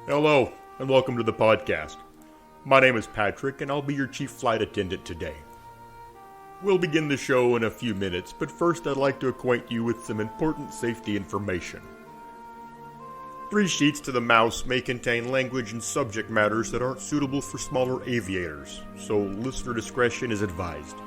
Hello, and welcome to the podcast. My name is Patrick, and I'll be your chief flight attendant today. We'll begin the show in a few minutes, but first I'd like to acquaint you with some important safety information. 3 Sheets to the Mouse may contain language and subject matters that aren't suitable for smaller aviators, so listener discretion is advised.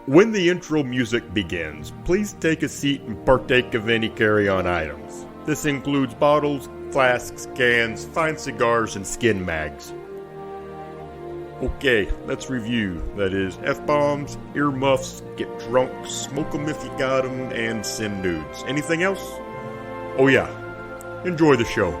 When the intro music begins, please take a seat and partake of any carry-on items. This includes bottles, flasks, cans, fine cigars, and skin mags. Okay, let's review. That is, F-bombs, earmuffs, get drunk, smoke 'em if you got 'em, and send nudes. Anything else? Oh yeah, enjoy the show.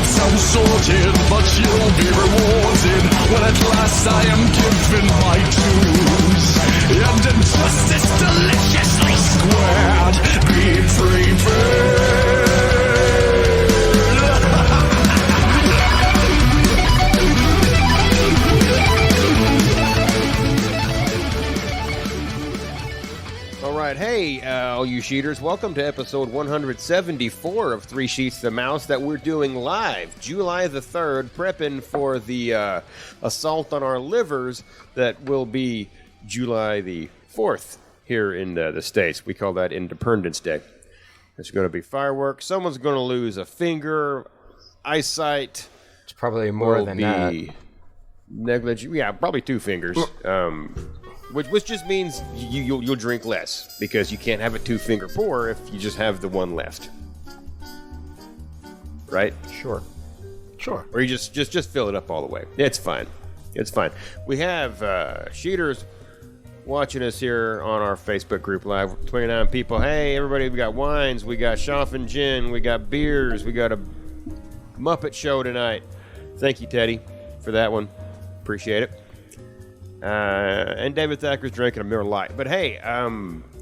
Sounds sorted, but you'll be rewarded when at last I am given my dues. And injustice deliciously squared, be prepared. Alright, hey, all you sheeters, welcome to episode 174 of 3 Sheets to the Mouse that we're doing live, July the 3rd, prepping for the assault on our livers that will be July the 4th here in the States. We call that Independence Day. There's going to be fireworks, someone's going to lose a finger, eyesight. It's probably more than that. Negligent, yeah, probably 2 fingers. Which just means you'll drink less, because you can't have a 2-finger pour if you just have the one left. Right? Sure. Or you just fill it up all the way. It's fine. We have sheeters watching us here on our Facebook group live. 29 people. Hey, everybody, we got wines, we got Schaffen Gin, we got beers, we got a Muppet show tonight. Thank you, Teddy, for that one. Appreciate it. And David Thacker's drinking a Miller Lite. But hey,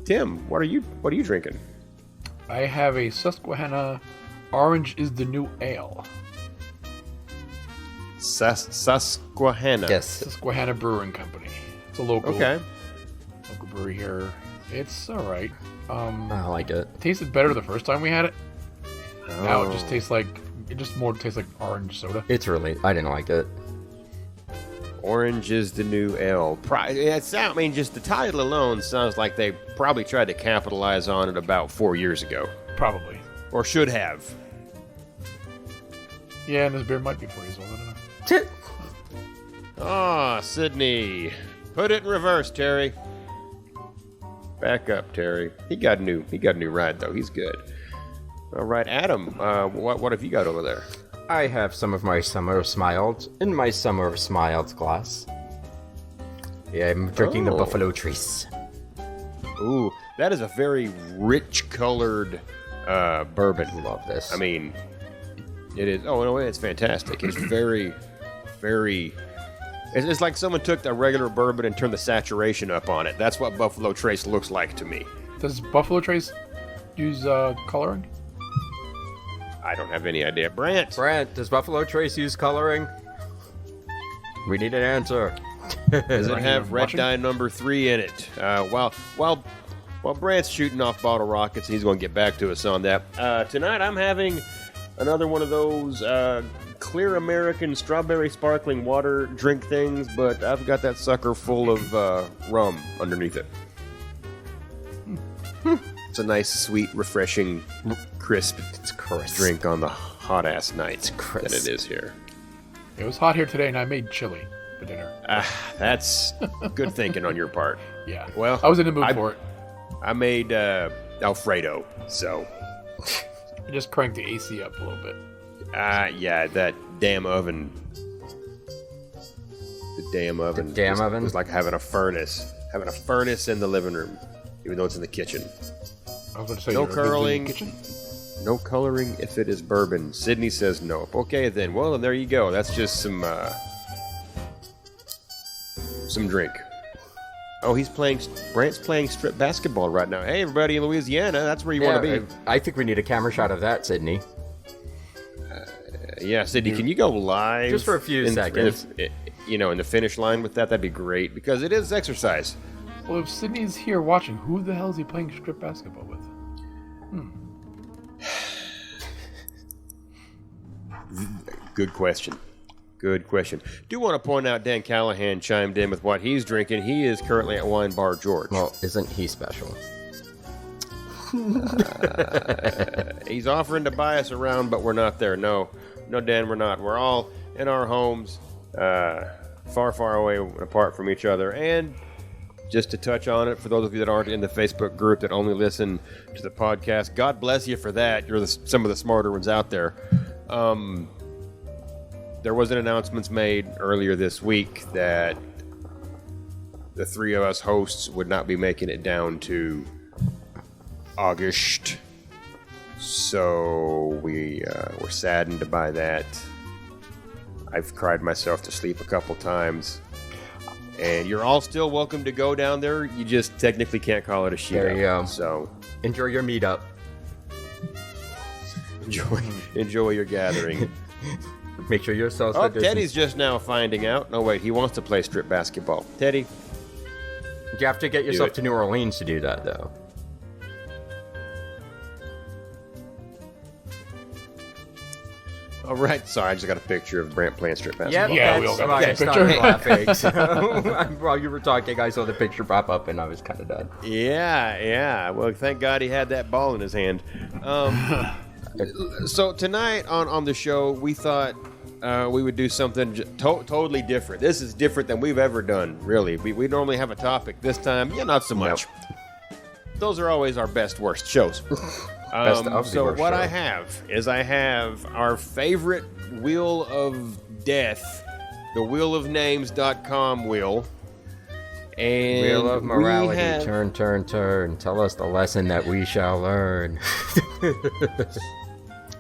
Tim, what are you drinking? I have a Susquehanna Orange is the New Ale. Susquehanna. Yes. Susquehanna Brewing Company. It's a local brewery here. It's alright. I like it. It tasted better the first time we had it. Oh. Now it just tastes like orange soda. I didn't like it. Orange is the New Ale. Just the title alone sounds like they probably tried to capitalize on it about 4 years ago. Probably. Or should have. Yeah, and this beer might be 4 years old. I don't know. Ah, Sydney. Put it in reverse, Terry. Back up, Terry. He got a new ride, though. He's good. All right, Adam, what have you got over there? I have some of my Summer of Smiles in my Summer of Smiles glass. Yeah, I'm drinking the Buffalo Trace. Ooh, that is a very rich colored bourbon. I love this. I mean, it is. Oh, no, it's fantastic. It's very, very. It's like someone took a regular bourbon and turned the saturation up on it. That's what Buffalo Trace looks like to me. Does Buffalo Trace use coloring? I don't have any idea. Brant, does Buffalo Trace use coloring? We need an answer. Does it have red dye number 3 in it? While Brant's shooting off bottle rockets, he's going to get back to us on that. Tonight I'm having another one of those clear American strawberry sparkling water drink things, but I've got that sucker full of rum underneath it. It's a nice, sweet, refreshing, crisp drink on the hot-ass night that it is here. It was hot here today, and I made chili for dinner. That's good thinking on your part. Yeah. Well, I was in the mood for it. I made Alfredo, so... I just cranked the AC up a little bit. Yeah, that damn oven. The damn oven. It's like having a furnace. Having a furnace in the living room, even though it's in the kitchen. I was going to say, no in the curling. kitchen? No coloring if it is bourbon. Sydney says no. Okay, then. Well, then there you go. That's just some drink. Oh, Brant's playing strip basketball right now. Hey, everybody in Louisiana, that's where you want to be. I think we need a camera shot of that, Sydney. Yeah, Sydney, can you go live? Just for a few seconds. in the finish line with that, that'd be great because it is exercise. Well, if Sydney's here watching, who the hell is he playing strip basketball with? Good question. Do want to point out Dan Callahan chimed in with what he's drinking. He is currently at Wine Bar George. Well, isn't he special? He's offering to buy us around, but we're not there. No, Dan, we're not. We're all in our homes, far, far away apart from each other. And just to touch on it, for those of you that aren't in the Facebook group that only listen to the podcast, God bless you for that. You're some of the smarter ones out there. There was an announcement made earlier this week that the three of us hosts would not be making it down to August. So we're saddened by that. I've cried myself to sleep a couple times. And you're all still welcome to go down there. You just technically can't call it a shootout. There you go. So Enjoy your meetup. enjoy your gathering. Make sure you're social Oh, distance. Teddy's just now finding out. No, wait, he wants to play strip basketball. Teddy, You have to get yourself it. to New Orleans to do that, though. all right. Sorry, I just got a picture of Brant playing strip basketball. Yeah, we all got the I same started picture. laughing. So, while you were talking, I saw the picture pop up, and I was kind of done. Yeah. Well, thank God he had that ball in his hand. So tonight on the show, we thought we would do something totally different. This is different than we've ever done, really. We normally have a topic. This time, not so much. Those are always our best, worst shows. Best of the So worst what show. I have our favorite Wheel of Death, the wheelofnames.com wheel. And Wheel of morality, we have, turn. Tell us the lesson that we shall learn.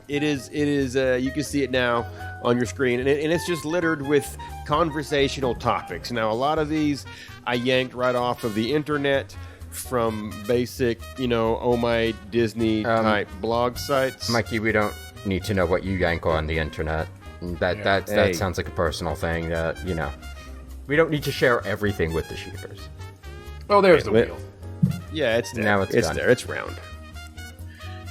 It is. You can see it now on your screen, and it's just littered with conversational topics. Now, a lot of these I yanked right off of the internet from basic, oh my Disney type blog sites. Mikey, we don't need to know what you yank on the internet. That Hey. sounds like a personal thing that, we don't need to share everything with the sheepers. Oh, there's the Wait. wheel. Yeah, it's there. Now it's done. there. It's round.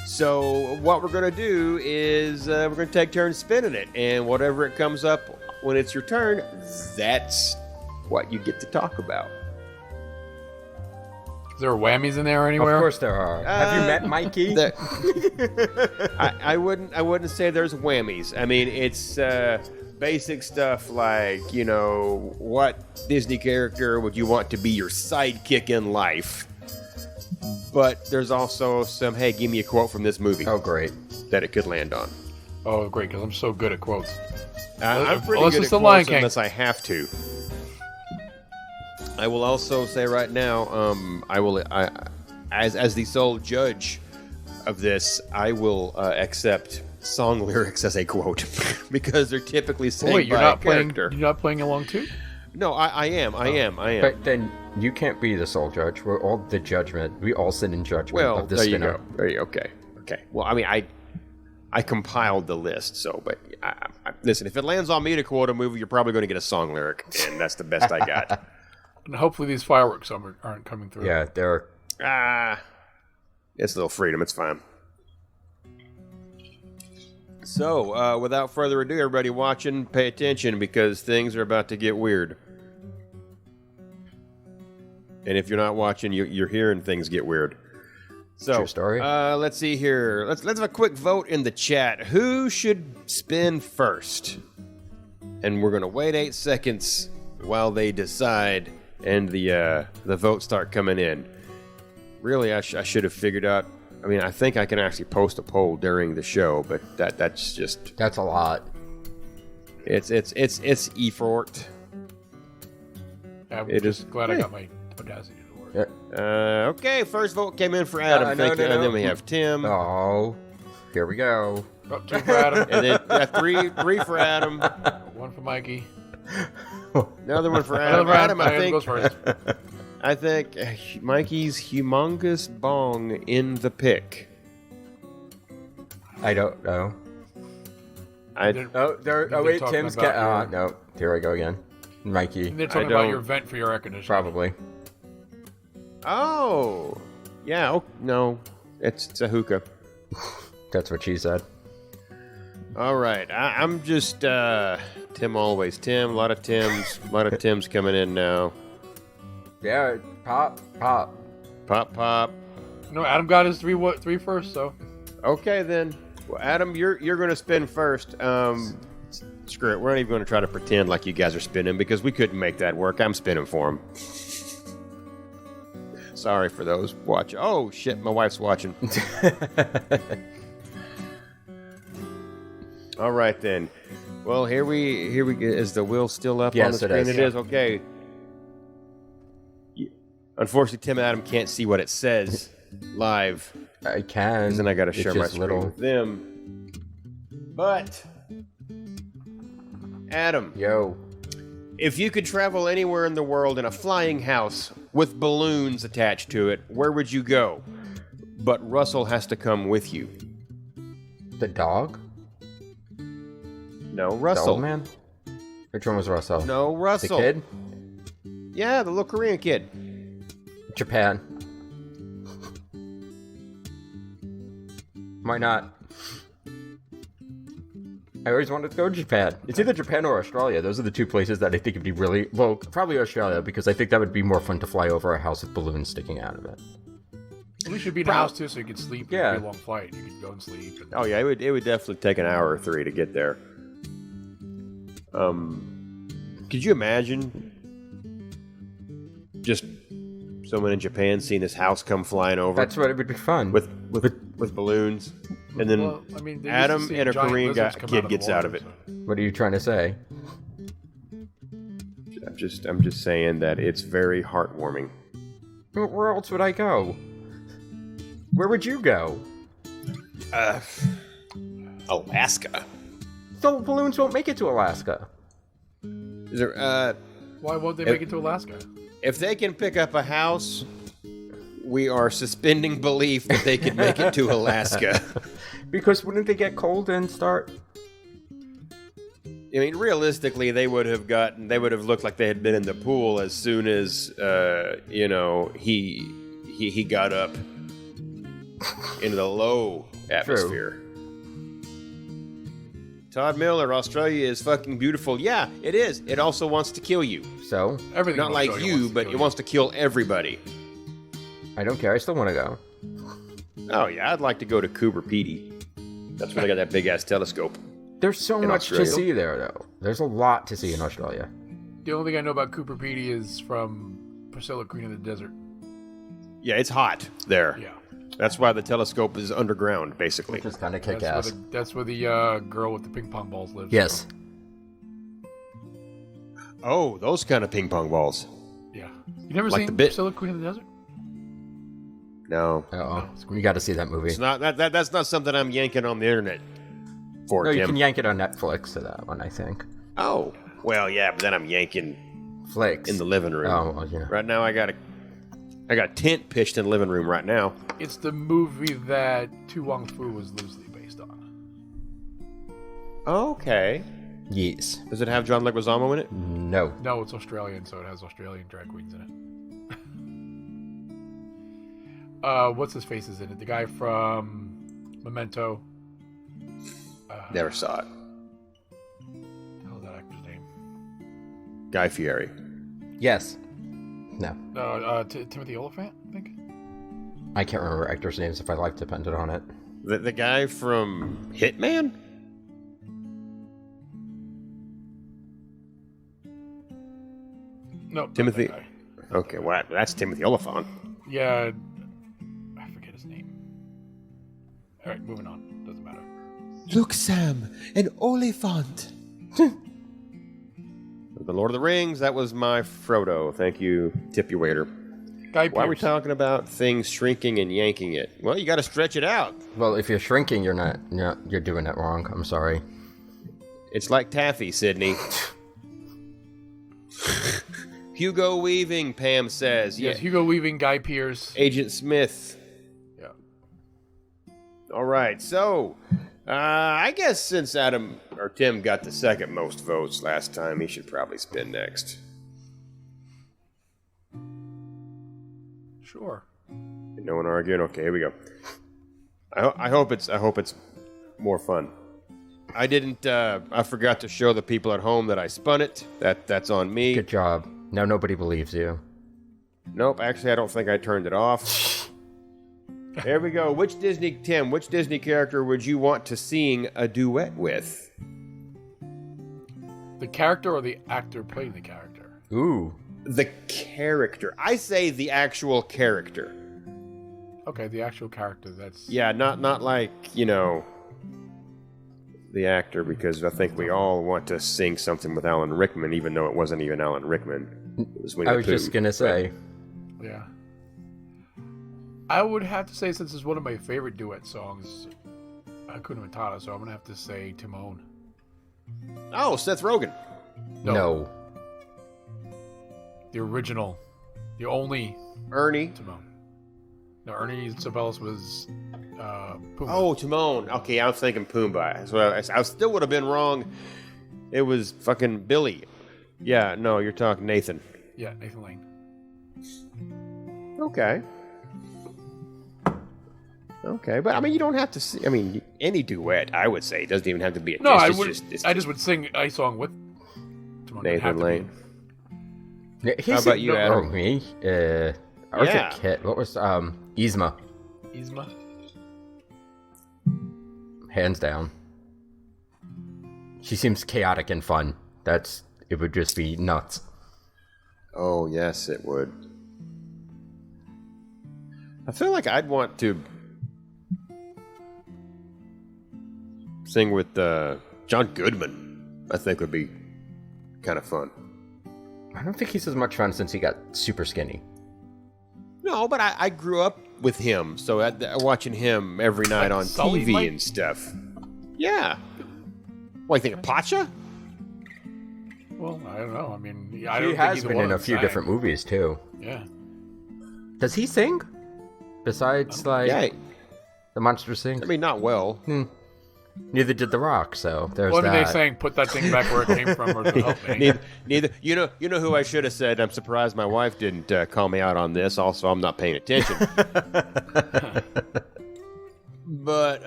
So what we're gonna do is we're gonna take turns spinning it, and whatever it comes up when it's your turn, that's what you get to talk about. Is there whammies in there anywhere? Of course there are. Have you met Mikey? I wouldn't say there's whammies. I mean, it's basic stuff like, what Disney character would you want to be your sidekick in life? But there's also some, hey, give me a quote from this movie Oh, great. that it could land on. Oh, great, because I'm so good at quotes. I'm pretty Unless good it's at the Lion quotes King. unless I have to. I will also say right now, as the sole judge of this, I will accept song lyrics as a quote because they're typically sang Wait, you're by not a playing? character. You're not playing along too? No, I am. But then you can't be the sole judge. We're all the judgment. We all sit in judgment Well, of the there you spinner. go. There you go. Okay. Well, I mean, I compiled the list, so, but listen, if it lands on me to quote a movie, you're probably going to get a song lyric, and that's the best I got. And hopefully these fireworks aren't coming through. Yeah, they're... It's a little freedom. It's fine. So, without further ado, everybody watching, pay attention because things are about to get weird. And if you're not watching, you're hearing things get weird. So, True story. Let's see here. Let's have a quick vote in the chat. Who should spin first? And we're gonna wait 8 seconds while they decide, and the votes start coming in. Really, I should have figured out. I mean, I think I can actually post a poll during the show, but that's just That's a lot. it's effort. I'm It just is- glad I hey. got my audacity to work. Yeah. Okay, first vote came in for Adam. No, Thank you. no. And then we have Tim. Oh, here we go. Oh, 2 for Adam, And then three for Adam. 1 for Mikey. Another one for Another Adam. for Adam, goes first. I think Mikey's humongous bong in the pick. I don't know. I They're- Oh, We've oh been wait, talking Tim's about cat. No, here I go again. Mikey. And they're talking about your vent for your air conditioning. Probably. Oh. Yeah. Oh, no. It's a hookah. That's what she said. All right. I'm just Tim always. Tim. A lot of Tims. A lot of Tims coming in now. Yeah. Pop. Pop. Pop. No, Adam got his three first, so. Okay then. Well, Adam, you're going to spin first. Screw it. We're not even going to try to pretend like you guys are spinning because we couldn't make that work. I'm spinning for him. Sorry for those watching. Oh shit, my wife's watching. All right then. Well, here we go. Is the wheel still up on the screen? It is. Okay. Unfortunately, Tim and Adam can't see what it says live. I can. Because then I got to share my screen with them. But Adam. Yo. If you could travel anywhere in the world in a flying house with balloons attached to it, where would you go? But Russell has to come with you. The dog? No, Russell. The old man? Which one was Russell? No, Russell. The kid? Yeah, the little Korean kid. Japan. Why not? I always wanted to go to Japan. It's either Japan or Australia. Those are the two places that I think would be really... Well, probably Australia, because I think that would be more fun to fly over a house with balloons sticking out of it. At least you'd be in a house, too, so you could sleep. Yeah. It'd be a long flight. You could go and sleep. And... Oh, yeah, it would definitely take an hour or 3 to get there. Could you imagine just someone in Japan seeing this house come flying over? That's what it would be fun. With balloons. And then well, I mean, Adam and a Korean kid gets out of it. So. What are you trying to say? I'm just saying that it's very heartwarming. Where else would I go? Where would you go? Alaska. The balloons won't make it to Alaska. Is there, why won't they make it to Alaska? If they can pick up a house, we are suspending belief that they could make it to Alaska. Because wouldn't they get cold and start? I mean, realistically, they would have looked like they had been in the pool as soon as, he got up into the low atmosphere. True. Todd Miller, Australia is fucking beautiful. Yeah, it is. It also wants to kill you. So? Everything not like you, but it wants to kill everybody. I don't care. I still want to go. Oh, yeah. I'd like to go to Cooper Pedy. That's where they got that big-ass telescope. There's so much to see there, though. There's a lot to see in Australia. The only thing I know about Cooper Pedy is from Priscilla, Queen of the Desert. Yeah, it's hot there. Yeah. That's why the telescope is underground, basically. Just kind of kick-ass. That's where the girl with the ping pong balls lives. Yes. So. Oh, those kind of ping pong balls. Yeah. You never like seen Priscilla, Queen of the Desert? No. Uh-oh. You got to see that movie. It's not that's not something I'm yanking on the internet for, No, Tim. you can yank it on Netflix to that one, I think. Oh. Well, yeah, but then I'm yanking Flicks in the living room. Oh, well, yeah. Right now I got a tent pitched in the living room right now. It's the movie that Tu Wong Fu was loosely based on. Okay. Yes. Does it have John Leguizamo in it? No. No, it's Australian, so it has Australian drag queens in it. What's his face is in it? The guy from Memento. Never saw it. What the hell is that actor's name? Guy Fieri. Yes. No. Timothy Oliphant, I think. I can't remember actors' names if my life depended on it. The guy from Hitman? No. Timothy. Not that guy. Okay, well, that's Timothy Oliphant. Yeah. I forget his name. All right, moving on. Doesn't matter. Look, Sam, an Oliphant. The Lord of the Rings, that was my Frodo. Thank you, tip your waiter. Guy Why are we Pearce. talking about things shrinking and yanking it? Well, you got to stretch it out. Well, if you're shrinking, you're not. You're doing it wrong. I'm sorry. It's like taffy, Sydney. Hugo Weaving, Pam says. Yes, Yeah. Hugo Weaving, Guy Pearce. Agent Smith. Yeah. All right, so I guess since Adam or Tim got the second most votes last time. He should probably spin next. Sure. No one arguing? Okay, here we go. I hope it's more fun. I didn't. I forgot to show the people at home that I spun it. That's on me. Good job. Now nobody believes you. Nope. Actually, I don't think I turned it off. There we go. Which Disney character would you want to sing a duet with? The character or the actor playing the character? Ooh. The character. I say the actual character. Okay, the actual character. That's Yeah, not like, the actor, because I think we all want to sing something with Alan Rickman, even though it wasn't even Alan Rickman. It was Winnie I the was Pooh. just gonna say. Yeah. I would have to say, since it's one of my favorite duet songs, Hakuna Matata, so I'm gonna have to say Timon. Oh, Seth Rogen. No. The original, the only Ernie. Timon. No, Ernie Sibelius was Pumbaa. Oh, Timon. Okay, I was thinking Pumbaa. So I still would have been wrong. It was fucking Billy. Yeah, no, you're talking Nathan. Yeah, Nathan Lane. Okay. Okay, but I mean, you don't have to see. I mean, any duet, I would say, doesn't even have to be a No, I it's would. just I just would sing a song with Timon. It'd have Nathan to Lane. Yeah, How about you, Adam? Oh, me? I was Yeah. a kid. What was Yzma? Yzma. Hands down. She seems chaotic and fun. It would just be nuts. Oh, yes, it would. I feel like I'd want to sing with John Goodman. I think would be kind of fun. I don't think he's as much fun since he got super skinny. No, but I grew up with him, so watching him every night Like on Sully TV Mike? and stuff. Yeah. What, you think of Pacha? Well, I don't know. I mean, I He don't think has either been one in of a them few sang. different movies too. Yeah. Does he sing? Besides, Yeah. the monster sing? I mean, not well. Neither did The Rock, so there's Well, I mean, that. they saying put that thing back where it came from, or help me. Neither. You know who I should have said. I'm surprised my wife didn't call me out on this. Also, I'm not paying attention. But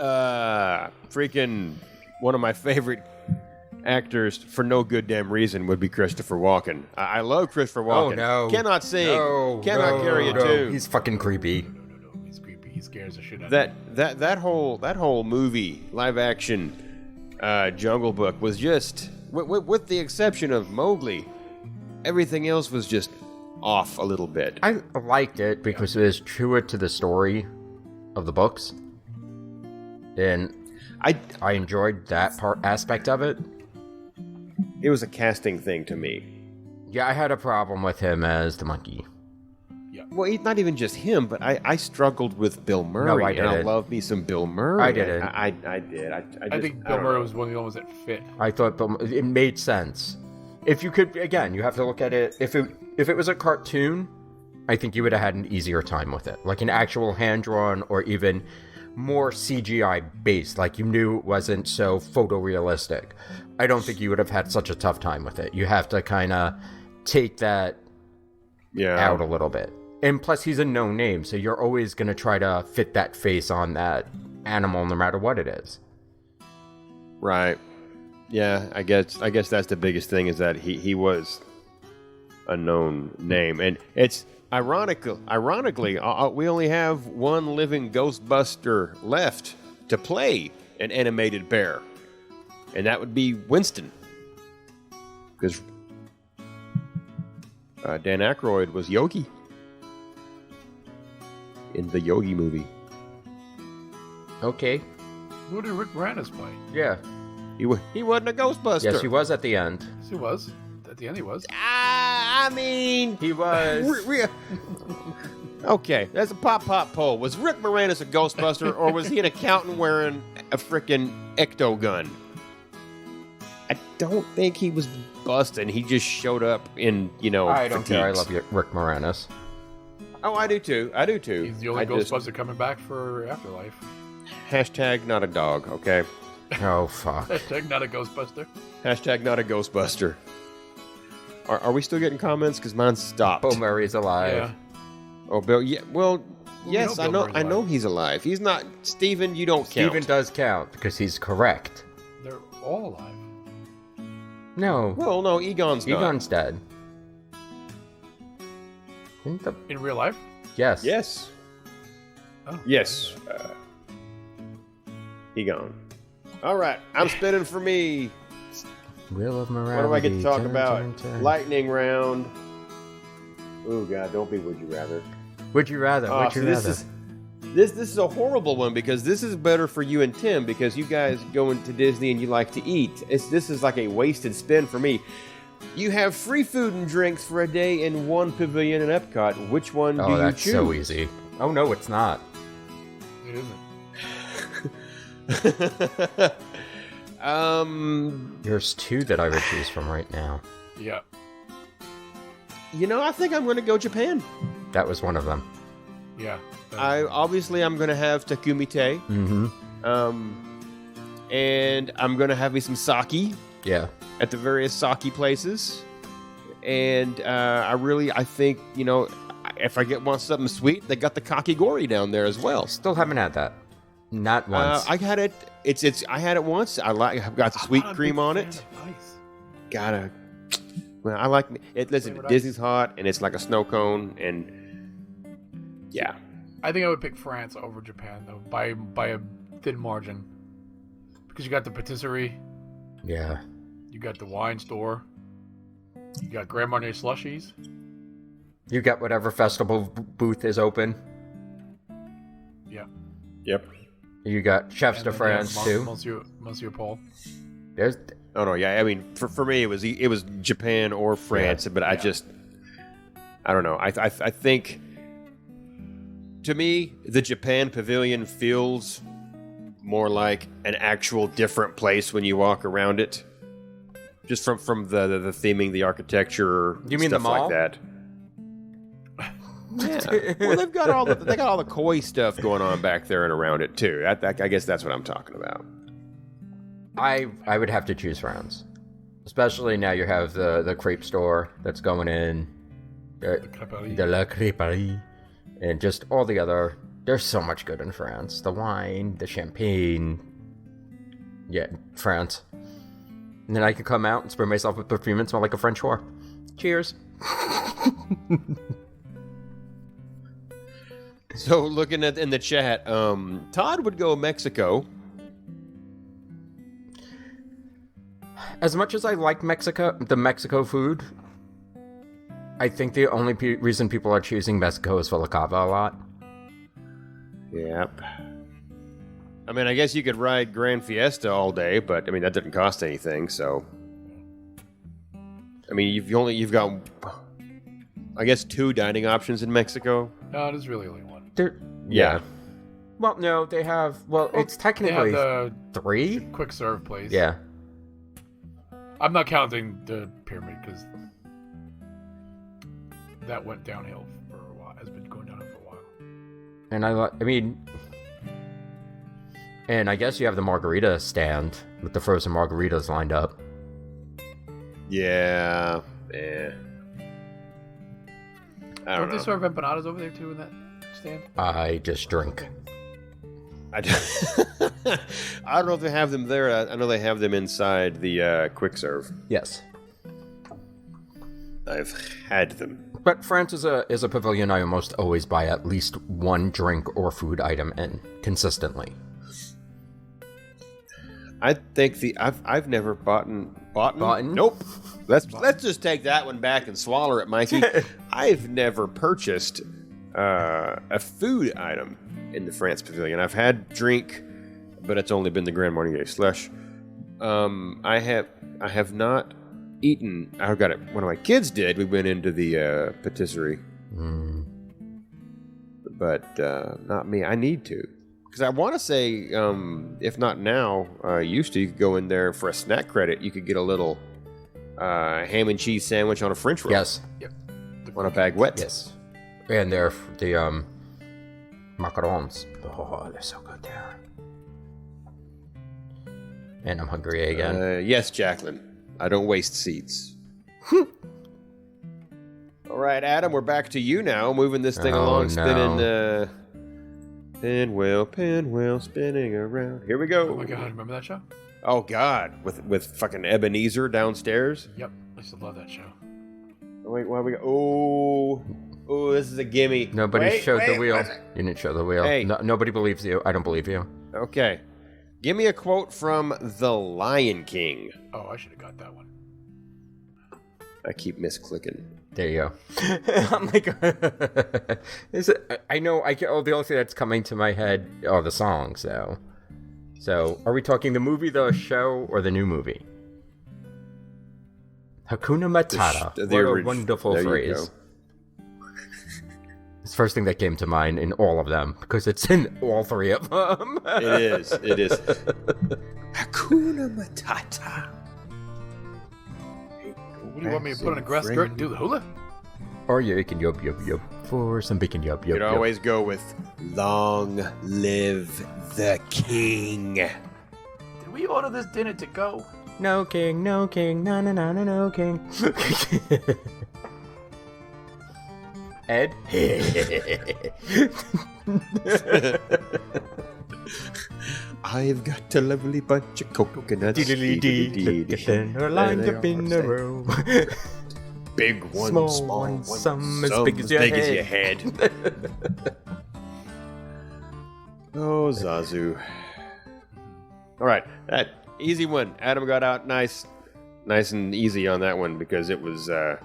freaking one of my favorite actors for no good damn reason would be Christopher Walken. I love Christopher Walken. Oh no! Cannot sing. No, Cannot carry a tune. He's fucking creepy. No, he's creepy. He scares the shit out of me. That whole movie, live action, Jungle Book was just, with the exception of Mowgli, everything else was just off a little bit. I liked it because it was truer to the story of the books, and I enjoyed that aspect of it. It was a casting thing to me. Yeah, I had a problem with him as the monkey. Well, not even just him, but I struggled with Bill Murray. No, I And I didn't. love me some Bill Murray. I didn't. I did. I think Bill Murray was one of the ones that fit. I thought it made sense. If you could, again, you have to look at it. If it was a cartoon, I think you would have had an easier time with it, like an actual hand-drawn or even more CGI based, like you knew it wasn't so photorealistic. I don't think you would have had such a tough time with it. You have to kind of take that out a little bit. And plus, he's a known name, so you're always going to try to fit that face on that animal no matter what it is. Right. Yeah, I guess that's the biggest thing, is that he was a known name. And it's ironically, we only have one living Ghostbuster left to play an animated bear. And that would be Winston. Because Dan Aykroyd was Yogi in the Yogi movie. Okay. Who did Rick Moranis play? Yeah. He wasn't a Ghostbuster. Yes, he was at the end. Yes, he was. At the end, he was. I mean... He was. Okay, that's a pop poll. Was Rick Moranis a Ghostbuster, or was he an accountant wearing a frickin' ecto gun? I don't think he was busting. He just showed up in, I don't care. I fatigues. love you, Rick Moranis. Oh, I do too. He's the only Ghostbuster coming back for Afterlife. Hashtag not a dog, okay? Oh, fuck. Hashtag not a Ghostbuster. Hashtag not a Ghostbuster. Are we still getting comments? Because mine stopped. Bill Murray's alive. Yeah. Oh, Bill. Yeah. Well, yes, know I Bill know. Murray's I know alive. he's alive. He's not. Steven, you don't Steven count. does count because he's correct. They're all alive. No, Well, no, Egon's not. Egon's dead. Isn't the- In real life? Yes. Yes. Oh. Yes. Egon. All right, I'm spinning for me. Wheel of Morality. What do I get to talk Turn, about? turn, turn. Lightning round. Oh God, don't be would you rather. Would you rather? Oh, Would you see, rather? this is a horrible one because this is better for you and Tim because you guys go into Disney and you like to eat. This is like a wasted spin for me. You have free food and drinks for a day in one pavilion in Epcot. Which one do Oh, you that's choose? so easy. Oh no, it's not. It isn't. There's two that I would choose from right now. Yeah. You know, I think I'm going to go Japan. That was one of them. Yeah. I'm going to have Takumite. Mm-hmm. And I'm going to have me some sake Yeah. at the various sake places. And I think, you know, if I want something sweet, they got the kakigori down there as well. Still haven't had that. Not once. I had it. I had it once. I've got the sweet cream on it. Gotta. Well, I like it. Listen, Flavored Disney's hot, and it's like a snow cone, and yeah. I think I would pick France over Japan though, by a thin margin, because you got the patisserie, Yeah. you got the wine store, you got Grand Marnier slushies. You got whatever festival booth is open. Yeah. Yep. You got Chefs And de then France you have too. Monsieur Paul. There's Oh no, yeah. I mean, for me, it was Japan or France, but I don't know. I think to me, the Japan pavilion feels more like an actual different place when you walk around it. Just from the theming, the architecture, You mean stuff the mall? like that. Yeah. Well, they got all the koi stuff going on back there and around it too. I guess that's what I'm talking about. I would have to choose France. Especially now you have the crepe store that's going in. Crêperie. De la Crêperie. And just all the other... There's so much good in France. The wine, the champagne. Yeah, France. And then I could come out and spray myself with perfume and smell like a French whore. Cheers. So looking at in the chat, Todd would go Mexico. As much as I like the Mexico food, I think the only reason people are choosing Mexico is for La Cava a lot. Yep. I mean, I guess you could ride Grand Fiesta all day, but I mean that didn't cost anything. So, I mean, you've got, I guess, 2 dining options in Mexico. No, there's really only one. Yeah. Well, no, they have. Well, it's They technically have the 3. quick serve place. Yeah. I'm not counting the pyramid because that went downhill for a while. Has been going downhill for a while. And and I guess you have the margarita stand with the frozen margaritas lined up. Yeah. Yeah. I don't Don't they know. serve empanadas over there too in that stand? I just drink. I don't know if they have them there. I know they have them inside the quick serve. Yes. I've had them. But France is a pavilion I almost always buy at least one drink or food item in consistently. I think I've never bought. Nope. Let's just take that one back and swallow it, Mikey. I've never purchased a food item in the France Pavilion. I've had drink, but it's only been the Grand Marnier slush. I have not eaten. I've got it. One of my kids did. We went into the patisserie, but not me. I need to. Because I want to say, if not now, you could go in there for a snack credit. You could get a little ham and cheese sandwich on a French roll. Yes. Yep. On a baguette. Yes. And they're the macarons. Oh, they're so good there. And I'm hungry again. Yes, Jacqueline. I don't waste seeds. All right, Adam, we're back to you now. Moving this thing along, spinning. Pinwheel, spinning around. Here we go. Oh my god, remember that show? Oh god, with fucking Ebenezer downstairs. Yep, I used to love that show. Oh, wait, why we go? Oh, this is a gimme. Nobody showed the wheel. You didn't show the wheel. Hey. No, nobody believes you. I don't believe you. Okay, give me a quote from The Lion King. Oh, I should have got that one. I keep misclicking. There you go. I'm like, I know. The only thing that's coming to my head are the songs, though. So, are we talking the movie, the show, or the new movie? Hakuna Matata. What a wonderful phrase. It's the first thing that came to mind in all of them, because it's in all three of them. It is. Hakuna Matata. What do you want me to put on a grass skirt and do the hula? Or you can yup for some bacon yup. You'd always go with "Long live the king." Did we order this dinner to go? No king, no king. Ed? I've got a lovely bunch of coconuts. They're lined up in a row. Big one, small one, some as big as your head. Oh, Zazu. All right, that easy one. Adam got out nice and easy on that one because it was, it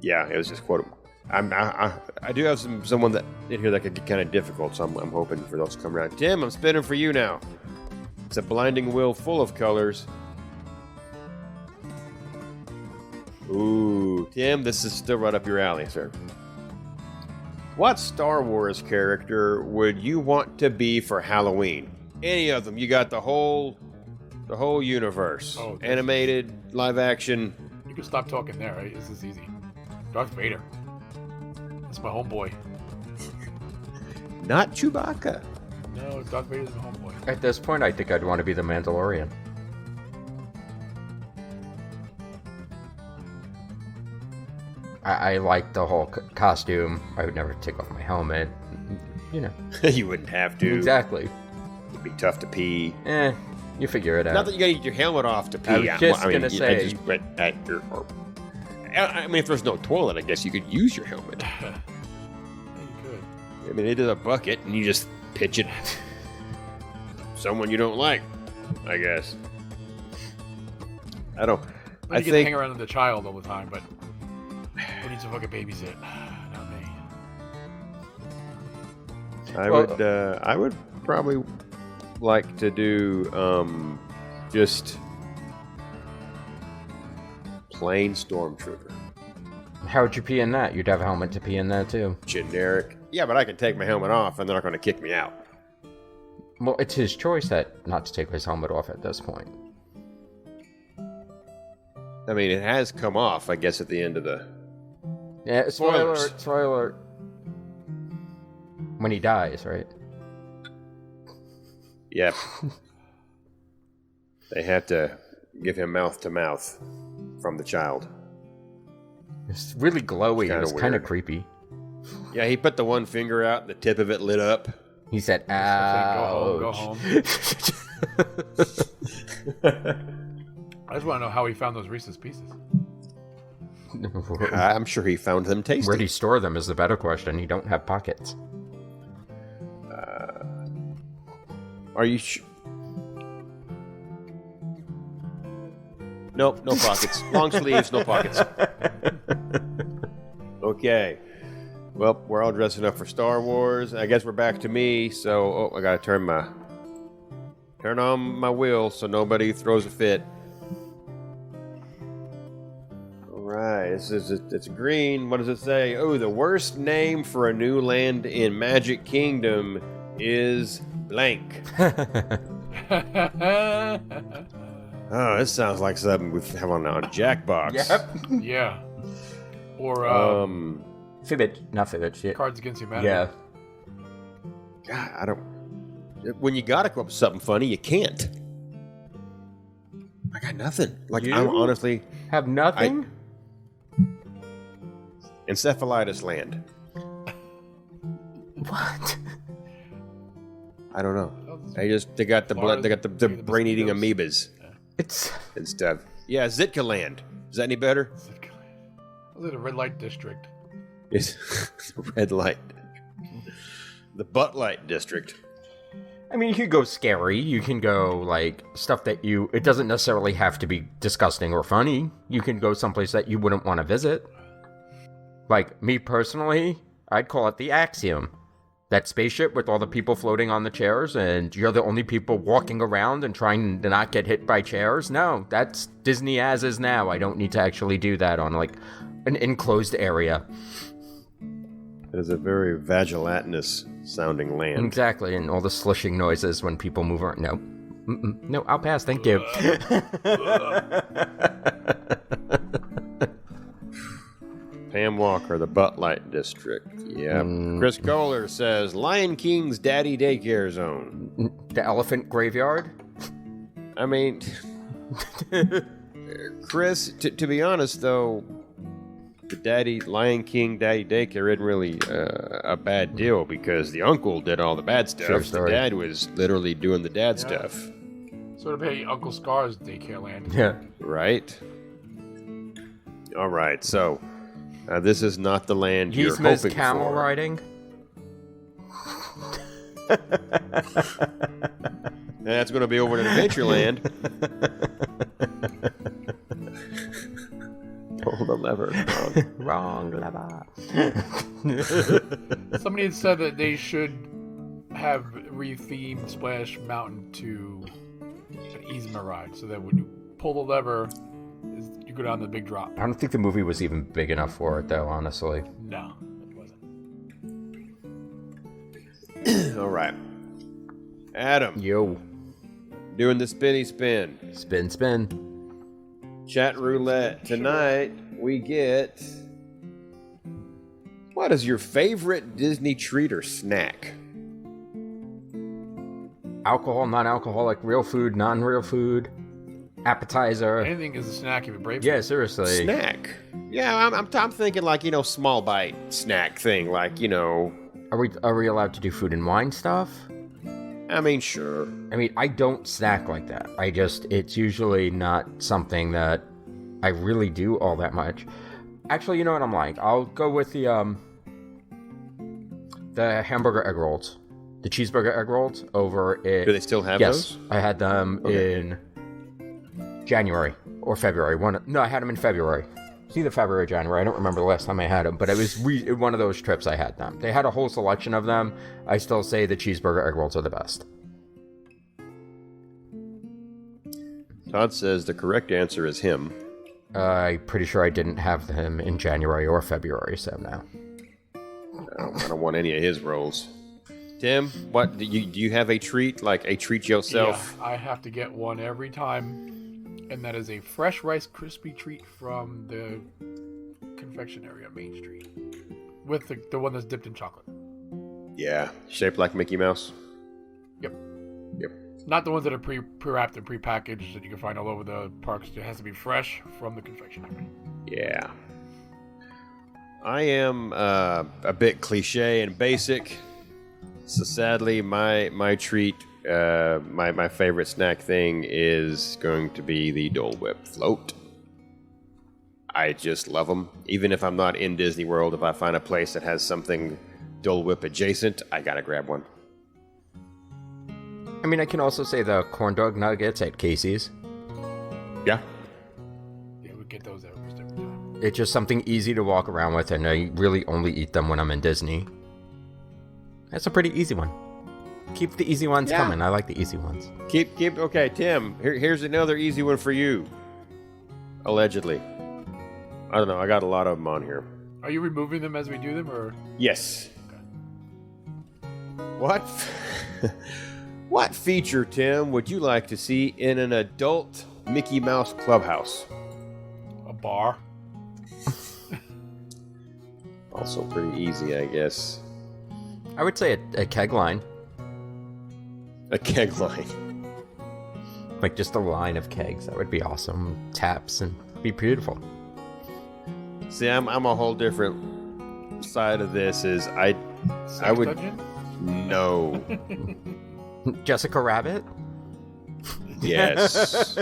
was just quotable. I do have someone that in here that could get kind of difficult, so I'm hoping for those to come around. Tim, I'm spinning for you now. It's a blinding wheel full of colors. Ooh, Tim, this is still right up your alley, sir. What Star Wars character would you want to be for Halloween? Any of them. You got the whole universe. Oh, animated, live action. You can stop talking there, right? This is easy. Darth Vader. That's my homeboy. Not Chewbacca. No, Darth Vader's my homeboy. At this point, I think I'd want to be the Mandalorian. I like the whole costume. I would never take off my helmet. You know. You wouldn't have to. Exactly. It'd be tough to pee. You figure it out. Not that you gotta get your helmet off to pee. I was just gonna say. I mean, if there's no toilet, I guess you could use your helmet. Yeah, you could. I mean, it is a bucket, and you just pitch it at someone you don't like, I guess. I don't. But you can hang around with the child all the time, but who needs to fucking babysit? Not me. I would probably like to do just plain stormtrooper. How would you pee in that? You'd have a helmet to pee in that too. Generic. Yeah, but I can take my helmet off, and they're not going to kick me out. Well, it's his choice not to take his helmet off at this point. I mean, it has come off, I guess, at the end of the... Yeah, Spoilers. spoiler alert. When he dies, right? Yep. They have to give him mouth to mouth from the child. It's really glowy. It was kind of weird. creepy. Yeah, he put the one finger out, and the tip of it lit up. He said, Go ouch. home. I just want to know how he found those Reese's Pieces. I'm sure he found them tasty. Where'd he store them is the better question. He don't have pockets. Are you sure? Nope, no pockets. Long sleeves, no pockets. Okay. Well, we're all dressing up for Star Wars. I guess we're back to me, so I gotta turn on my wheel so nobody throws a fit. All right, it's green. What does it say? Oh, the worst name for a new land in Magic Kingdom is blank. Oh, this sounds like something we have on Jackbox. Yep. Yeah. Or Fibbage. Not Fibbage. Shit. Cards Against Humanity. Yeah. God, I don't. When you gotta come up with something funny, you can't. I got nothing. Like, You? I'm honestly... Have nothing? Encephalitis land. What? I don't know. They got the blood. They got the brain-eating amoebas It's... and stuff. Yeah, Zitka land. Is that any better? Was it a red light district? It's red light. The butt light district. I mean, you could go scary. You can go, like, stuff that you... It doesn't necessarily have to be disgusting or funny. You can go someplace that you wouldn't want to visit. Like, me personally, I'd call it the Axiom. That spaceship with all the people floating on the chairs, and you're the only people walking around and trying to not get hit by chairs. No, that's Disney as is now. I don't need to actually do that on, like, an enclosed area. It is a very vagilatinous sounding land. Exactly, and all the slushing noises when people move around. No. No, I'll pass, thank you. Pam Walker, the butt light district. Yeah. Chris Kohler says Lion King's Daddy Daycare Zone. The elephant graveyard? I mean, Chris, to be honest though, the Lion King Daddy Daycare isn't really a bad deal because the uncle did all the bad stuff. Sure the story. dad was literally doing the dad stuff. Sort of hey, Uncle Scar's daycare land. Yeah. Right? All right, so this is not the land you're hoping Yzma's camel for. riding? That's going to be over in Adventureland. Pull the lever. Wrong lever. Somebody had said that they should have rethemed Splash Mountain to an Yzma ride, so that when you pull the lever, you go down the big drop. I don't think the movie was even big enough for it, though, honestly. No, it wasn't. All right. Adam, Yo. doing the spinny spin. Spin, spin. Chat roulette. Tonight, we get... What is your favorite Disney treat or snack? Alcohol, non-alcoholic, real food, non-real food, appetizer. Anything is a snack if you're brave. Yeah, seriously. Snack. Yeah, I'm thinking like, small bite snack thing. Like, Are we allowed to do food and wine stuff? I mean, sure. I mean, I don't snack like that. It's usually not something that I really do all that much. Actually, you know what I'm like? I'll go with the hamburger egg rolls. The cheeseburger egg rolls over at... Do they still have Yes, those? I had them in January or February. I had them in February. It's either February or January. I don't remember the last time I had them, but it was one of those trips I had them. They had a whole selection of them. I still say the cheeseburger egg rolls are the best. Todd says the correct answer is him. I'm pretty sure I didn't have them in January or February, so no. I don't want any of his rolls. Tim, what do you have a treat? Like a treat yourself? Yeah, I have to get one every time, and that is a fresh Rice Krispie treat from the confectionery on Main Street, with the one that's dipped in chocolate. Yeah, shaped like Mickey Mouse. Yep. Yep. Not the ones that are pre-wrapped and pre-packaged that you can find all over the parks. It has to be fresh from the confectionery. Yeah. I am a bit cliche and basic, so sadly my treat, my favorite snack thing is going to be the Dole Whip float. I just love them. Even if I'm not in Disney World, if I find a place that has something Dole Whip adjacent, I gotta grab one. I mean, I can also say the corn dog nuggets at Casey's. Yeah. Yeah, we get those every time. It's just something easy to walk around with, and I really only eat them when I'm in Disney. That's a pretty easy one. Keep the easy ones coming. I like the easy ones. Keep. Okay, Tim. Here's another easy one for you. Allegedly. I don't know. I got a lot of them on here. Are you removing them as we do them, or? Yes. What? What feature, Tim, would you like to see in an adult Mickey Mouse clubhouse? A bar. Also pretty easy, I guess. I would say a keg line. A keg line. Like just a line of kegs. That would be awesome. Taps and be beautiful. See, I'm a whole different side of this. Is I would Dungeon? no. Jessica Rabbit? Yes.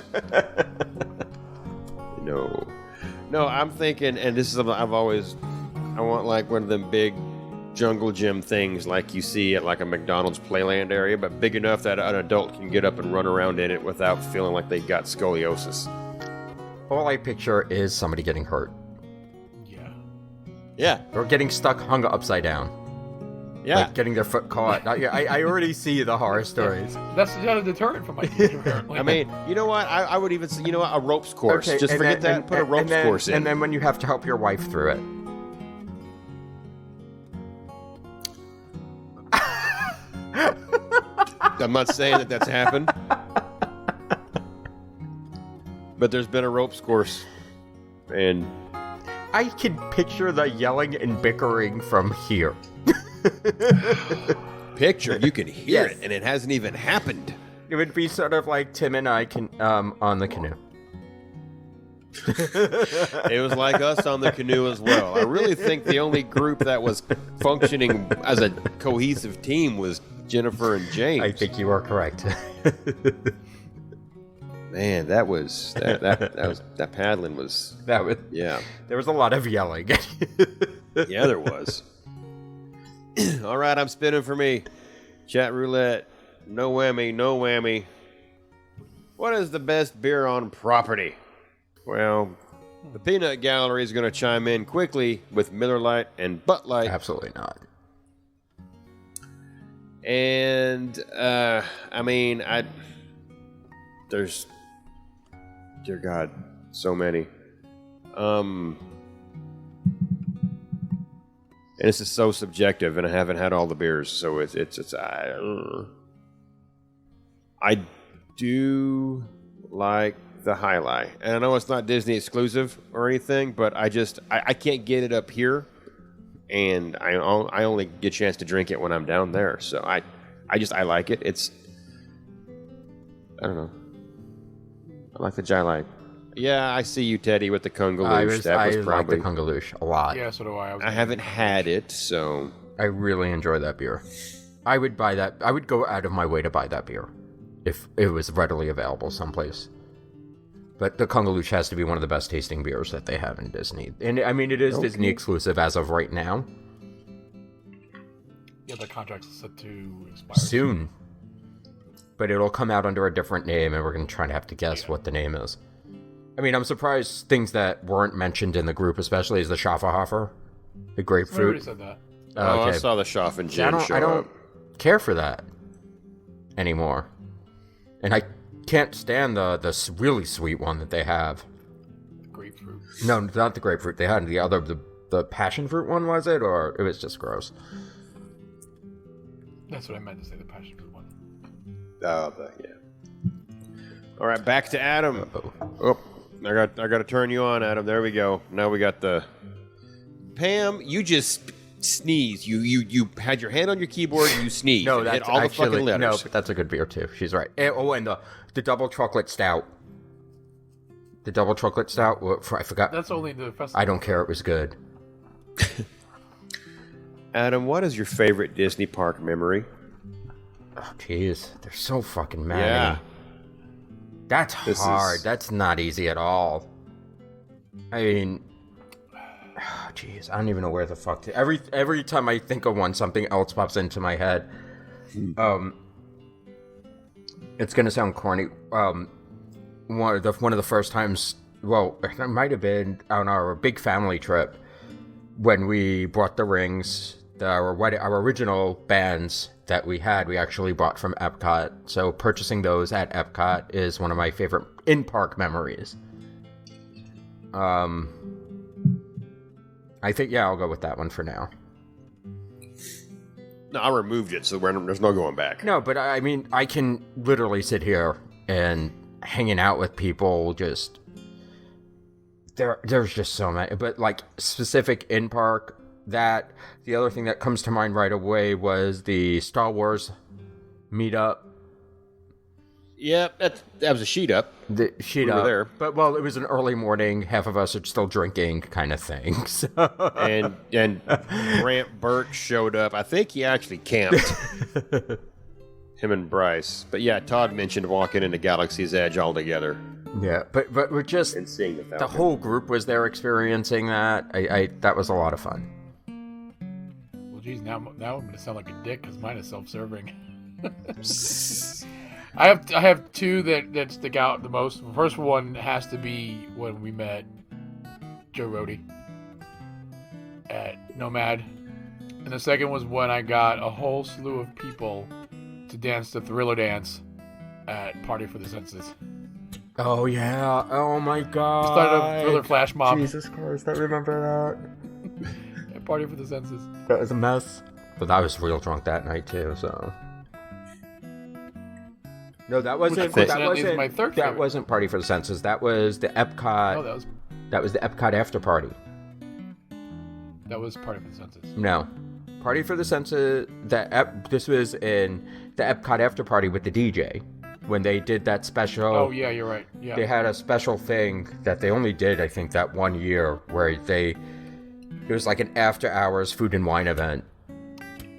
No. No, I'm thinking, and this is something I want like one of them big jungle gym things like you see at like a McDonald's Playland area, but big enough that an adult can get up and run around in it without feeling like they got scoliosis. All I picture is somebody getting hurt. Yeah. Yeah. Or getting stuck hung upside down. Yeah. Like getting their foot caught. I already see the horror stories. That's not a deterrent from my team, apparently. I mean, you know what? I would even say, a ropes course. Okay, Just and forget then- that and put a ropes course in. And then when you have to help your wife through it. I'm not saying that that's happened. But there's been a ropes course. And I can picture the yelling and bickering from here. picture, you can hear Yes. it, and it hasn't even happened. It would be sort of like Tim and I on the canoe. It was like us on the canoe as well. I really think the only group that was functioning as a cohesive team was Jennifer and James. I think you are correct. Man, that paddling was That was, yeah. there was a lot of yelling. Yeah, there was. All right, I'm spinning for me. Chat roulette. No whammy, no whammy. What is the best beer on property? Well, the Peanut Gallery is going to chime in quickly with Miller Lite and Butt Light. Absolutely not. And, there's, dear God, so many. And this is so subjective, and I haven't had all the beers, so I do like the High Life, and I know it's not Disney exclusive or anything, but I can't get it up here, and I only get a chance to drink it when I'm down there. So I like it. It's, I don't know. I like the Jai Light. Yeah, I see you, Teddy, with the Kungaloosh. I like the Kungaloosh a lot. Yeah, so do I. I haven't had it, so I really enjoy that beer. I would buy that. I would go out of my way to buy that beer if it was readily available someplace. But the Kungaloosh has to be one of the best tasting beers that they have in Disney. And I mean, it is Disney exclusive as of right now. Yeah, the contract's set to expire Soon. But it'll come out under a different name, and we're going to try to have to guess what the name is. I mean, I'm surprised things that weren't mentioned in the group, especially, is the Schafferhofer, the I grapefruit. already said that. I saw the Schaff and Gin show I don't up. care for that anymore. And I can't stand the really sweet one that they have. Grapefruit. No, not the grapefruit. They had the other, the passion fruit one, was it? Or it was just gross. That's what I meant to say, the passion fruit one. Oh, yeah. All right, back to Adam. Uh-oh. I got to turn you on, Adam. There we go. Now we got the Pam. You just sneezed. You had your hand on your keyboard and you sneezed. No, and that's hit all the fucking letters. No, but that's a good beer too. She's right. And, and the double chocolate stout. The double chocolate stout. I forgot. That's only the festival. I don't care. It was good. Adam, what is your favorite Disney park memory? Oh, jeez, there's so fucking many. Yeah. That's This hard. is- That's not easy at all. I mean, jeez, I don't even know where the fuck to. Every time I think of one, something else pops into my head. It's gonna sound corny. One of the first times. Well, it might have been on our big family trip when we brought the rings. Our original bands that we actually bought from Epcot. So purchasing those at Epcot is one of my favorite in-park memories. I think, I'll go with that one for now. No, I removed it, so there's no going back. No, but I mean, I can literally sit here and hanging out with people, just... There's just so many, but like specific in-park, that the other thing that comes to mind right away was the Star Wars meetup. Yep, that was a sheet up. The sheet We were up. there. But, well, it was an early morning. Half of us are still drinking kind of thing. So. And Grant Burke showed up. I think he actually camped. Him and Bryce. But yeah, Todd mentioned walking into Galaxy's Edge all together. Yeah, but we're just... And seeing the The Falcon. whole group was there experiencing that. That was a lot of fun. Well, geez, now I'm going to sound like a dick because mine is self-serving. I have two that stick out the most. The first one has to be when we met Joe Rody at Nomad. And the second was when I got a whole slew of people to dance the Thriller dance at Party for the Senses. Oh, yeah. Oh, my God. Started a Thriller flash mob Jesus Christ, I remember at Party for the Senses. that. That was a mess. But I was real drunk that night, too, so... No, that wasn't. Which That coincidentally is wasn't. my third That favorite. wasn't Party for the Senses. That was the Epcot. Oh, That was the Epcot after party. that was Party for the Senses. No, Party for the Senses. This was in the Epcot after party with the DJ when they did that special. Oh, yeah, you're right. Yeah. They had a special thing that they only did, I think, that one year where it was like an after hours food and wine event.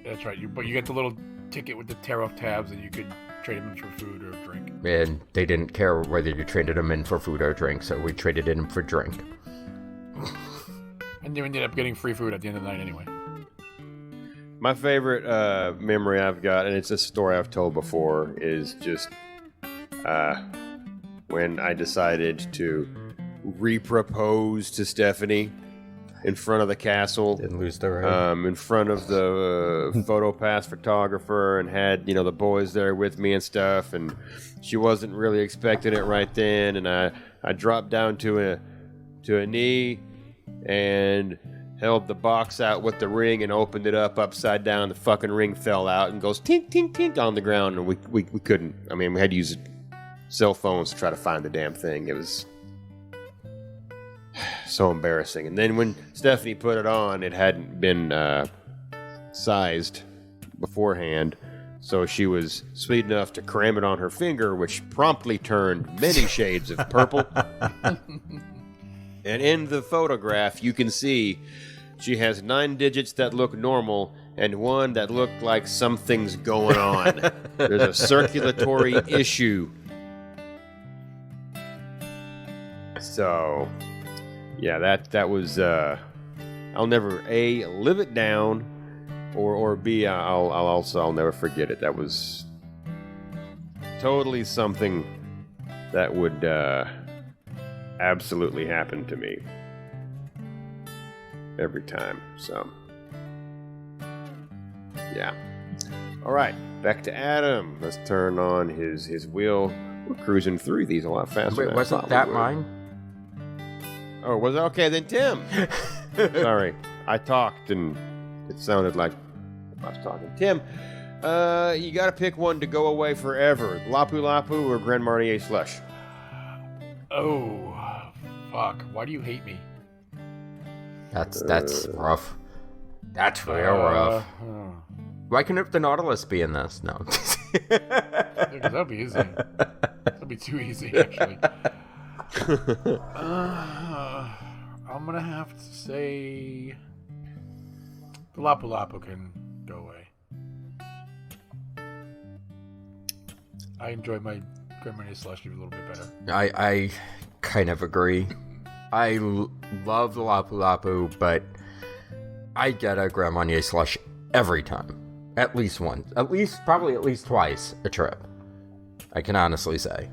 That's right. But you get the little ticket with the tear off tabs, and you could trade them in for food or drink. And they didn't care whether you traded them in for food or drink, so we traded in for drink. And you ended up getting free food at the end of the night anyway. My favorite memory I've got, and it's a story I've told before, is just when I decided to re-propose to Stephanie in front of the castle. Didn't lose the right. In front of the PhotoPass photographer, and had the boys there with me and stuff, and she wasn't really expecting it right then, and I dropped down to a knee and held the box out with the ring and opened it up upside down. The fucking ring fell out and goes tink tink tink on the ground, and we couldn't. I mean, we had to use cell phones to try to find the damn thing. It was so embarrassing. And then when Stephanie put it on, it hadn't been sized beforehand, so she was sweet enough to cram it on her finger, which promptly turned many shades of purple. And in the photograph, you can see she has 9 digits that look normal and 1 that looked like something's going on. There's a circulatory issue. So... yeah, that was, I'll never, A, live it down, or B, I'll never forget it. That was totally something that would absolutely happen to me every time, so, yeah. All right, back to Adam. Let's turn on his wheel. We're cruising through these a lot faster. Wait, than I wasn't thought that we would. mine? Oh, was it? Okay, then Tim. Sorry, I talked and it sounded like I was talking. Tim, you got to pick one to go away forever: Lapu Lapu or Grand Marnier Slush. Oh, fuck! Why do you hate me? That's rough. That's real rough. Why couldn't the Nautilus be in this? No. That'd be easy. That'd be too easy, actually. I'm gonna have to say the Lapu Lapu can go away. I enjoy my Grand Marnier Slush a little bit better. I kind of agree. I love the Lapu Lapu, but I get a Grand Marnier Slush every time. At least once. Probably at least twice a trip. I can honestly say.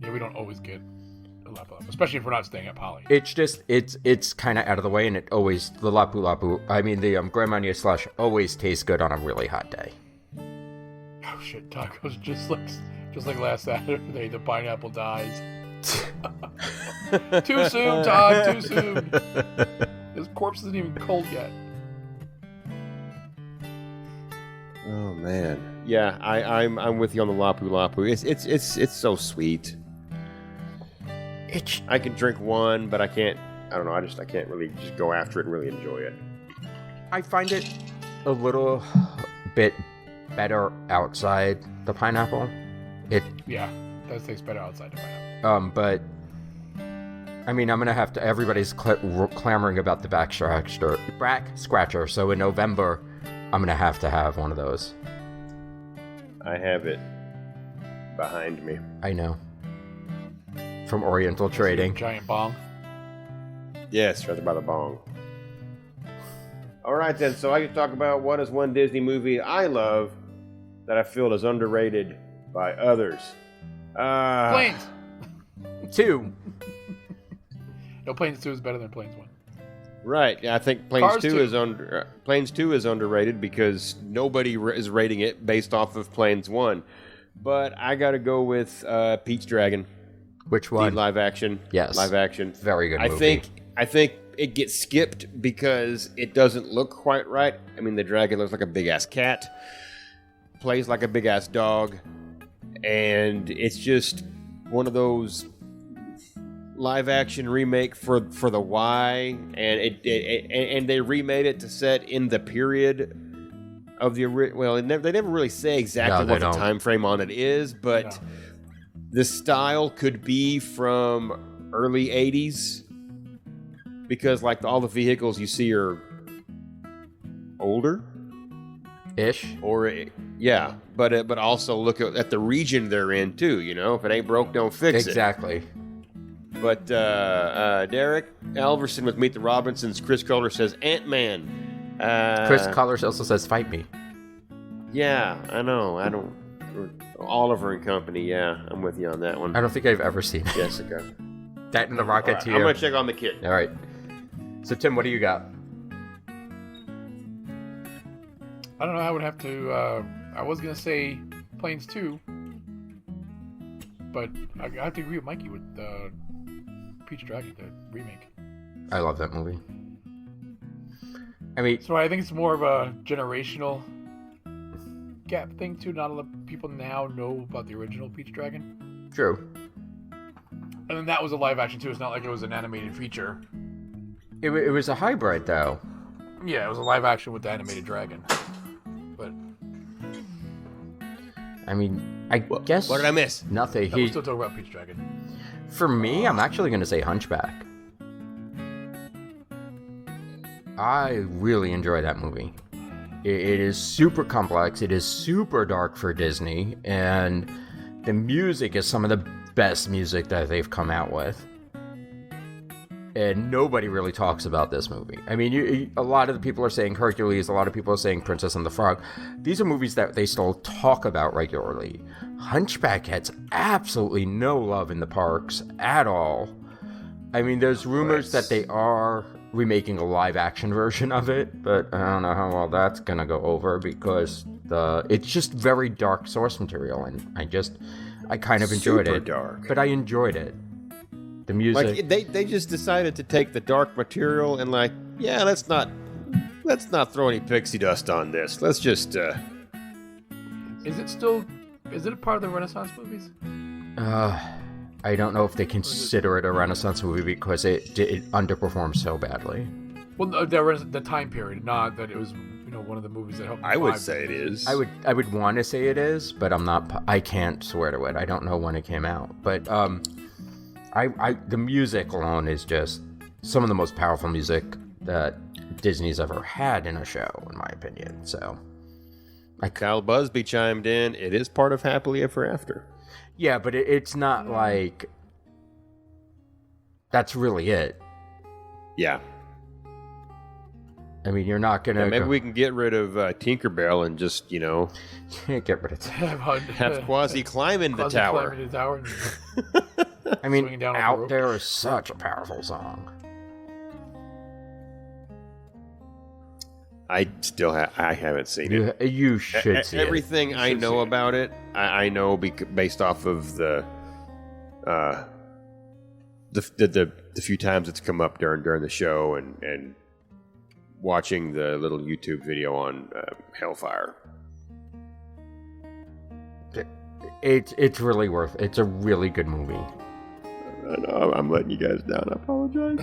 Yeah, we don't always get a Lapu Lapu, especially if we're not staying at Poly. It's just, it's kind of out of the way, and it always, the Lapu Lapu, I mean, the Grand Marnier Slush always tastes good on a really hot day. Oh shit, tacos just like last Saturday, the pineapple dies. Too soon, Todd, too soon. His corpse isn't even cold yet. Oh man, yeah, I'm with you on the Lapu Lapu. It's so sweet. I can drink one, but I can't. I don't know. I can't really just go after it and really enjoy it. I find it a little bit better outside the pineapple. Yeah, that tastes better outside of my house. But I mean, I'm gonna have to. Everybody's clamoring about the back scratcher. So in November, I'm gonna have to have one of those. I have it behind me. I know. From Oriental Trading. Giant bong. Yes, right by the bong. All right, then. So I can talk about what is one Disney movie I love that I feel is underrated by others. Planes. 2. No, Planes 2 is better than Planes 1. Right. I think Planes Cars 2 2. is Planes 2 is underrated because nobody is rating it based off of Planes 1. But I got to go with Pete's Dragon. Which one? The live action. Yes. Live action. Very good movie. I think it gets skipped because it doesn't look quite right. I mean, the dragon looks like a big-ass cat, plays like a big-ass dog, and it's just one of those live-action remake for the Y, and and they remade it to set in the period of the well. They never really say exactly what the time frame on it is, but the style could be from early 80s. Because, like, all the vehicles you see are older-ish. Or, yeah. But also look at the region they're in, too, you know? If it ain't broke, don't fix it. Exactly. But, Derek Alverson with Meet the Robinsons, Chris Kohler says Ant-Man. Chris Kohler also says Fight Me. Yeah, I know. I don't... Oliver and Company, yeah. I'm with you on that one. I don't think I've ever seen it. Jessica. That and the Rocketeer. Right, I'm going to check on the kid. All right. So, Tim, what do you got? I don't know. I would have to. I was gonna say Planes 2, but I have to agree with Mikey with Pete's Dragon, the remake. I love that movie. I mean, so I think it's more of a generational gap thing too. Not a lot of people now know about the original Pete's Dragon. True. And then that was a live action too. It's not like it was an animated feature. It was a hybrid, though. Yeah, it was a live action with the animated dragon. But I mean, I guess. What did I miss? Nothing. We're still talking about Pete's Dragon. For me, I'm actually going to say Hunchback. I really enjoy that movie. It is super complex. It is super dark for Disney, and the music is some of the best music that they've come out with. And nobody really talks about this movie. I mean, a lot of the people are saying Hercules, a lot of people are saying Princess and the Frog. These are movies that they still talk about regularly. Hunchback gets absolutely no love in the parks at all. I mean, there's rumors that they are remaking a live-action version of it, but I don't know how well that's gonna go over because it's just very dark source material, and I kind of enjoyed it. Super dark. But I enjoyed it. The music. Like they just decided to take the dark material and let's not throw any pixie dust on this. Let's just Is it a part of the Renaissance movies? I don't know if they consider it a Renaissance movie because it underperformed so badly. Well, there was the time period, not that it was one of the movies that helped. I would say it is. I would want to say it is, but I'm not. I can't swear to it. I don't know when it came out, but the music alone is just some of the most powerful music that Disney's ever had in a show, in my opinion. So, Kyle Busby chimed in. It is part of Happily Ever After. Yeah, but it's not like that's really it. Yeah. I mean, you're not gonna. Maybe we can get rid of Tinkerbell and just can't get rid of have Quasi climb in the tower. I mean, Out There is such a powerful song. I still I haven't seen it. You should see everything I know about it. I know based off of the few times it's come up during the show and watching the little YouTube video on Hellfire. It's really worth. It's a really good movie. I know, I'm letting you guys down. I apologize.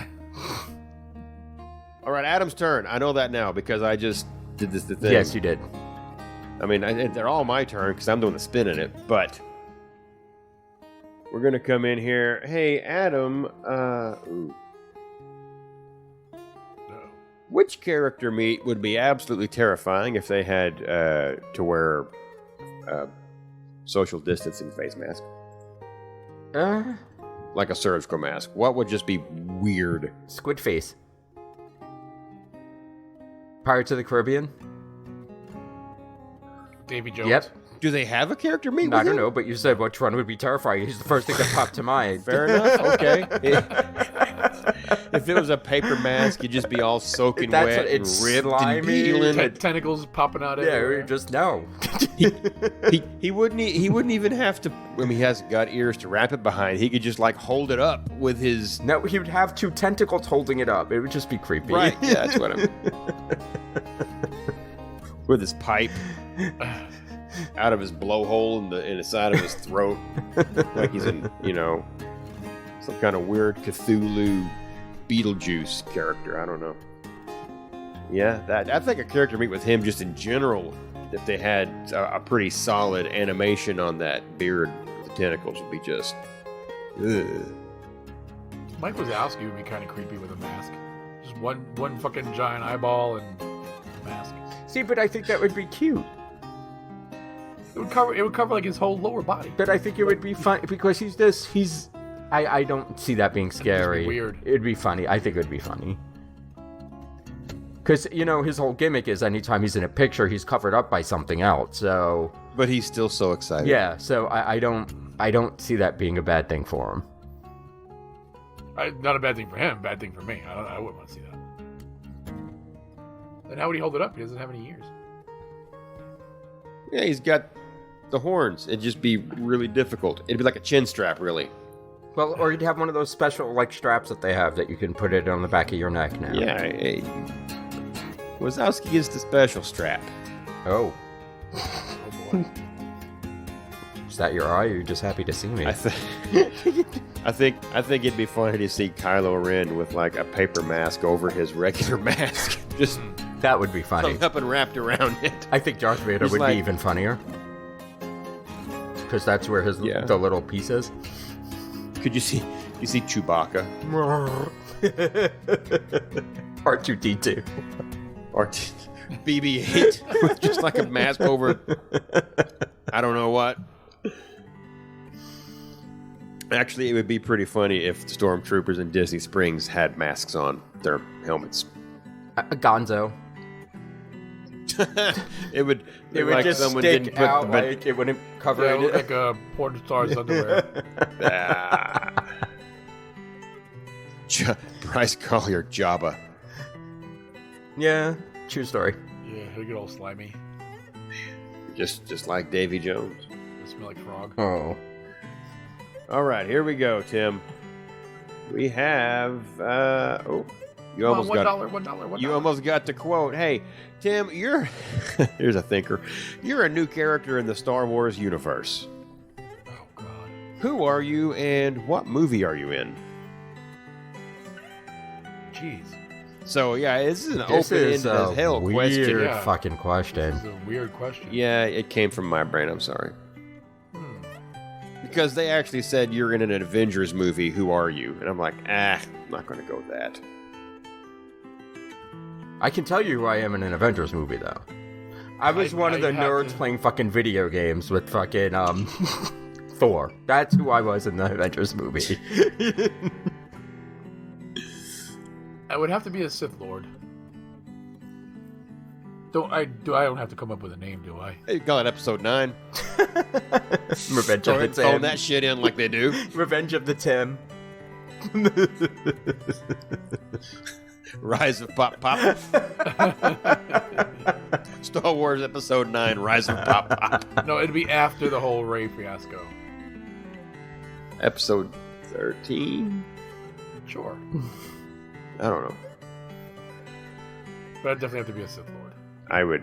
All right, Adam's turn. I know that now because I just did the thing. Yes, you did. I mean, they're all my turn because I'm doing the spin in it. But We're gonna come in here. Hey, Adam. Ooh. Which character meet would be absolutely terrifying if they had to wear social distancing face mask? Like a surgical mask. What would just be weird? Squid face. Pirates of the Caribbean? Davy Jones. Yep. Do they have a character meet? I don't know, but you said which one would be terrifying. He's the first thing that popped to mind. Fair enough. Okay. If it was a paper mask, you'd just be all soaking That's wet what, it's and ripped slimy. and peeling. Tentacles popping out Yeah, everywhere. we just no. He wouldn't even have to. I mean, he hasn't got ears to wrap it behind. He could just like hold it up with his. No, he would have two tentacles holding it up. It would just be creepy. Right. Yeah, that's what I'm. With his pipe out of his blowhole in the side of his throat, like he's in some kind of weird Cthulhu Beetlejuice character. I don't know. Yeah, I think a character meet with him just in general, if they had a pretty solid animation on that beard with the tentacles, would be just. Ugh. Mike Wazowski would be kind of creepy with a mask. Just one fucking giant eyeball and a mask. See, but I think that would be cute. It would cover like his whole lower body. But I think it would be fun because I don't see that being scary. Weird. It'd be funny. I think it would be funny. Because, his whole gimmick is anytime he's in a picture, he's covered up by something else. So, But he's still so excited. yeah. So I don't see that being a bad thing for him. Not a bad thing for him. Bad thing for me. I wouldn't want to see that. Then how would he hold it up? He doesn't have any ears. Yeah, he's got the horns. It'd just be really difficult. It'd be like a chin strap, really. Well, or you'd have one of those special straps that they have that you can put it on the back of your neck now. Yeah. Hey. Wazowski is the special strap. Oh. Oh boy. Is that your eye? Or you're just happy to see me? I think it'd be funny to see Kylo Ren with like a paper mask over his regular mask, just That would be funny. hung up and wrapped around it. I think Darth Vader He's would like- be even funnier. Because that's where the little piece is. Could you see Chewbacca R2-D2. or BB-8 with just like a mask over? I don't know what. Actually, it would be pretty funny if the stormtroopers in Disney Springs had masks on their helmets. Gonzo. It would It like just someone stick didn't put out the like it wouldn't cover Yeah, it it. looked like a porn star's underwear. Bryce Collier Jabba. Yeah, true story. Yeah, he'll get all slimy. Just like Davy Jones. It'll smell like frog. Oh. All right, here we go, Tim. We have you Come almost on, got $1. you almost got to quote. Hey, Tim, you're here's a thinker. You're a new character in the Star Wars universe. Oh god. Who are you and what movie are you in? Jeez. So yeah, this is an This open-ended is as a hell weird question. Yeah. fucking question. This is a weird question. Yeah, it came from my brain. I'm sorry. Because they actually said you're in an Avengers movie. Who are you? And I'm like, I'm not going to go with that. I can tell you who I am in an Avengers movie, though. I was one of the I have nerds to- playing fucking video games with fucking, Thor. That's who I was in the Avengers movie. I would have to be a Sith Lord. I don't have to come up with a name, do I? Hey, you call it episode 9. Revenge of the Throwing Tim. that shit in like they do. Revenge of the Tim. Rise of Pop Pop. Star Wars Episode 9, Rise of Pop Pop. No, it'd be after the whole Rey fiasco. Episode 13? Sure. I don't know. But I'd definitely have to be a Sith Lord. I would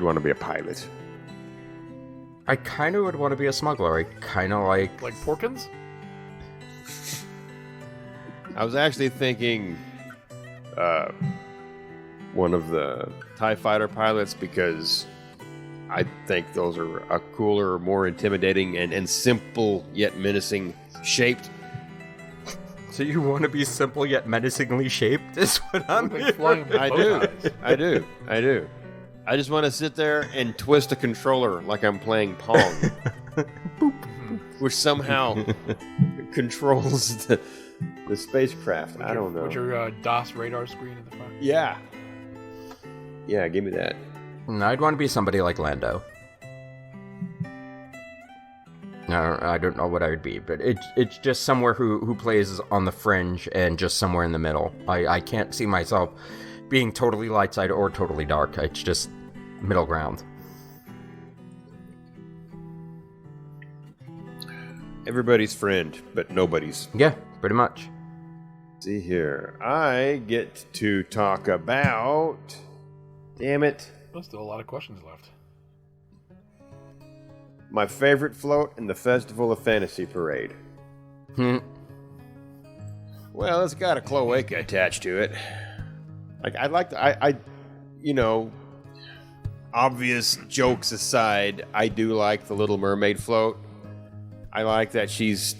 want to be a pilot. I kind of would want to be a smuggler. I kind of like... Like Porkins? I was actually thinking one of the TIE fighter pilots because I think those are a cooler, more intimidating, and simple yet menacing shaped. So you want to be simple yet menacingly shaped? Is what I'm Like flying with I bow do. ties. I do. I do. I just want to sit there and twist a controller like I'm playing Pong. Which somehow controls the spacecraft. I don't know. With your DOS radar screen in the front. Yeah. Yeah, give me that. I'd want to be somebody like Lando. No, I don't know what I would be, but it's just somewhere who plays on the fringe and just somewhere in the middle. I can't see myself being totally light side or totally dark. It's just middle ground. Everybody's friend, but nobody's. Yeah, pretty much. See here. I get to talk about... Damn it. There's still a lot of questions left. My favorite float in the Festival of Fantasy Parade. Well, it's got a cloaca attached to it. Like, I'd like to... you know, obvious jokes aside, I do like the Little Mermaid float. I like that she's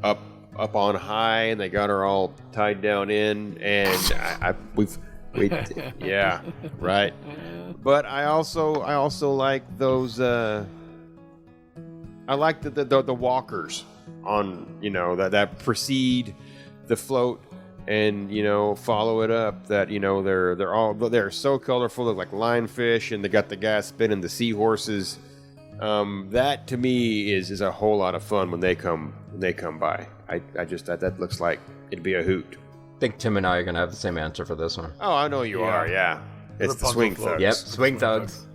up on high, and they got her all tied down in, and yeah, right. But I also like those. I like the walkers on, you know, that precede the float and, you know, follow it up. That, you know, they're so colorful. They're like lionfish, and they got the guy spinning the seahorses. That to me is a whole lot of fun when they come by. I just that looks like it'd be a hoot. I think Tim and I are gonna have the same answer for this one. Oh, I know you are. Yeah, it's the swing thugs. Yep, swing thugs.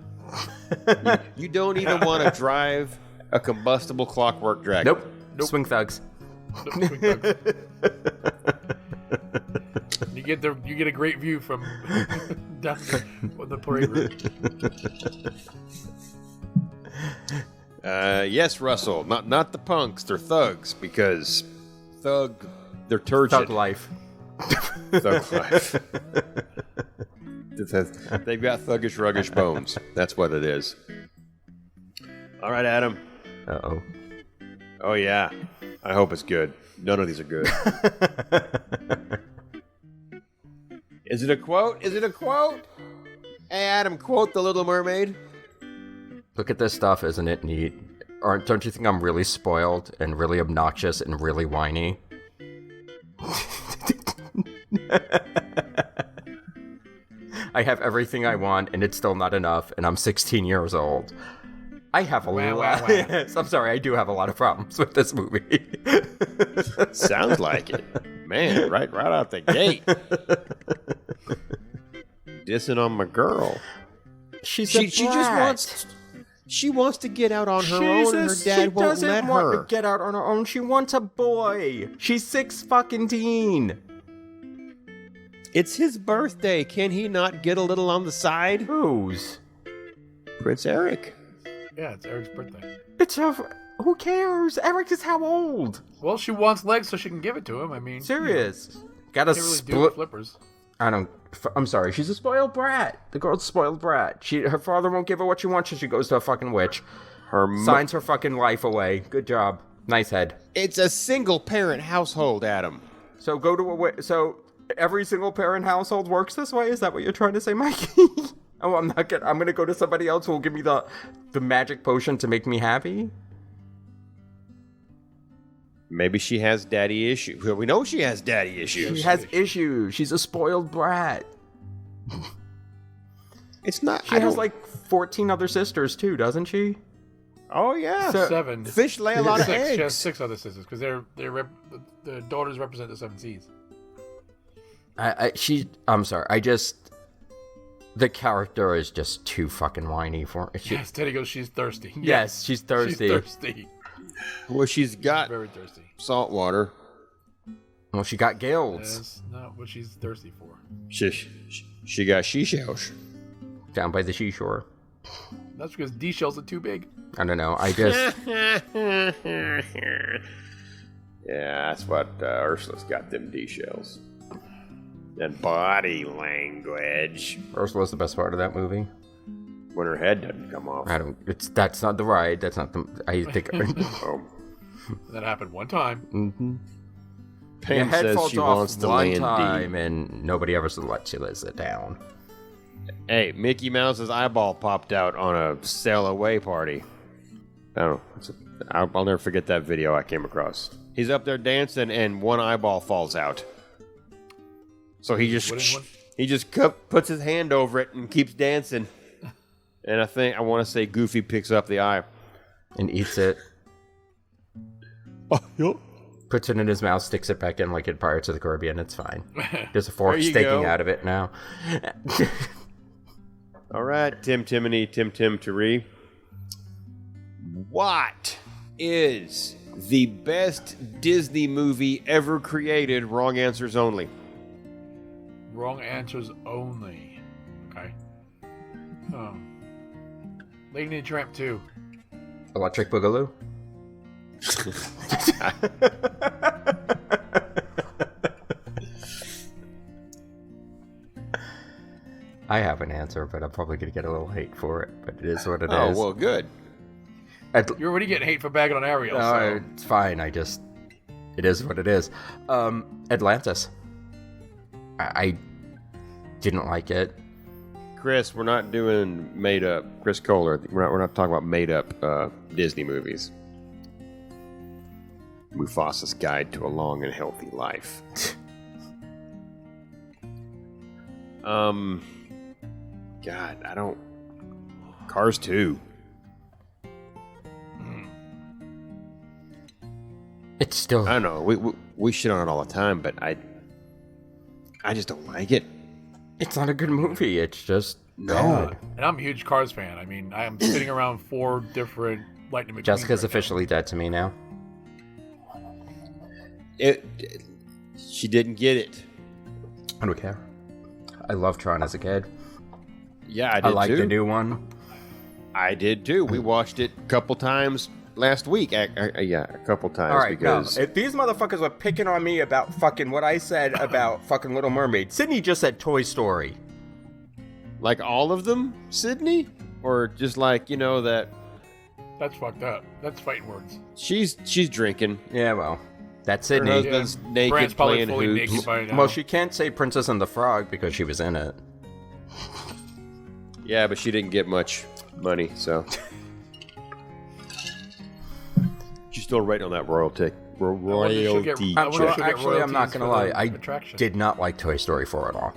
You don't even want to drive a combustible clockwork dragon. Nope. Swing thugs. Swing thugs. You get a great view from down the parade route. Yes, Russell. Not the punks. They're thugs, because they're turgid. Thug life. Thug life. They've got thuggish, ruggish bones. That's what it is. All right, Adam. Uh-oh. Oh, yeah. I hope it's good. None of these are good. Is it a quote? Is it a quote? Hey, Adam, quote The Little Mermaid. Look at this stuff, isn't it neat? Or don't you think I'm really spoiled and really obnoxious and really whiny? I have everything I want, and it's still not enough, and I'm 16 years old. I have a lot. Yes, I'm sorry, I do have a lot of problems with this movie. Sounds like it. Man, right out the gate. Dissing on my girl. She just wants to get out on her own, and her dad won't let her. She doesn't want to get out on her own. She wants a boy. She's 6-fucking-teen. It's his birthday. Can he not get a little on the side? Whose? Prince Eric. Yeah, it's Eric's birthday. It's her. Who cares? Eric is how old? Well, she wants legs so she can give it to him. I mean, Serious. Gotta can't really do split. flippers. I'm sorry. She's a spoiled brat. The girl's a spoiled brat. Her father won't give her what she wants, so she goes to a fucking witch. Signs her fucking life away. Good job. Nice head. It's a single parent household, Adam. So go to a so every single parent household works this way? Is that what you're trying to say, Mikey? Oh, I'm gonna go to somebody else who will give me the magic potion to make me happy. Maybe she has daddy issues. Well, we know she has daddy issues. She has issues. She's a spoiled brat. It's not. She has like 14 other sisters too, doesn't she? Oh yeah, 7. Fish lay a lot of 6. eggs. She has 6 other sisters because the daughters represent the 7 seas. I'm sorry. The character is just too fucking whiny for me. Yes, Teddy goes, she's thirsty. Yes, she's thirsty. She's thirsty. Well, she's got Very thirsty. salt water. Well, she got gills. That's not what she's thirsty for. She got she-shells. Down by the seashore. That's because D shells are too big. I don't know. I just... Yeah, that's what Ursula's got, them D-shells. And body language. Ursula's the best part of that movie. when her head doesn't come off. That's not the ride. That's not the. I think. Oh. That happened one time. Pam Your head says falls she off wants to one land time, deep. and nobody ever lets you sit down. Hey, Mickey Mouse's eyeball popped out on a sail away party. I don't know. I'll never forget that video I came across. He's up there dancing, and one eyeball falls out. So he just puts his hand over it and keeps dancing. And I want to say Goofy picks up the eye And eats it. Oh, yep. Puts it in his mouth, sticks it back in like in Pirates of the Caribbean. It's fine. There's a fork There you sticking go. out of it now. All right, Tim Tari. What is the best Disney movie ever created? Wrong answers only. Wrong answers only. Okay. Lady and the Tramp 2. Electric Boogaloo? I have an answer, but I'm probably going to get a little hate for it. But it is what it is. Oh, well, good. You're already getting hate for bagging on Ariel. No, So. it's fine. It is what it is. Atlantis. I didn't like it. Chris, we're not doing made-up. Chris Kohler, we're not talking about made-up Disney movies. Mufasa's Guide to a Long and Healthy Life. God, I don't... Cars 2. It's still... I don't know. We shit on it all the time, but I just don't like it. It's not a good movie. It's just No. bad. And I'm a huge Cars fan. I mean, I am sitting around 4 different Lightning McQueens. Jessica's right now. officially dead to me now. She didn't get it. I don't care. I loved Tron as a kid. Yeah, I I did like too. the new one. I did too. We watched it a couple times last week. Yeah, a couple times. All right, because now, if these motherfuckers were picking on me about fucking what I said about fucking Little Mermaid, Sydney just said Toy Story. like all of them, Sydney, or just like that That's fucked up. That's fighting words. she's drinking. Yeah, well, that's Her Sydney. husband's naked Brand's probably playing fully hoops. naked by now. Well, she can't say Princess and the Frog because she was in it. Yeah, but she didn't get much money, so she's still right on that royalty. she'll get- Royalty. I wonder if check. she'll get Actually, I'm not royalties gonna for lie. the I attraction. did not like Toy Story 4 at all.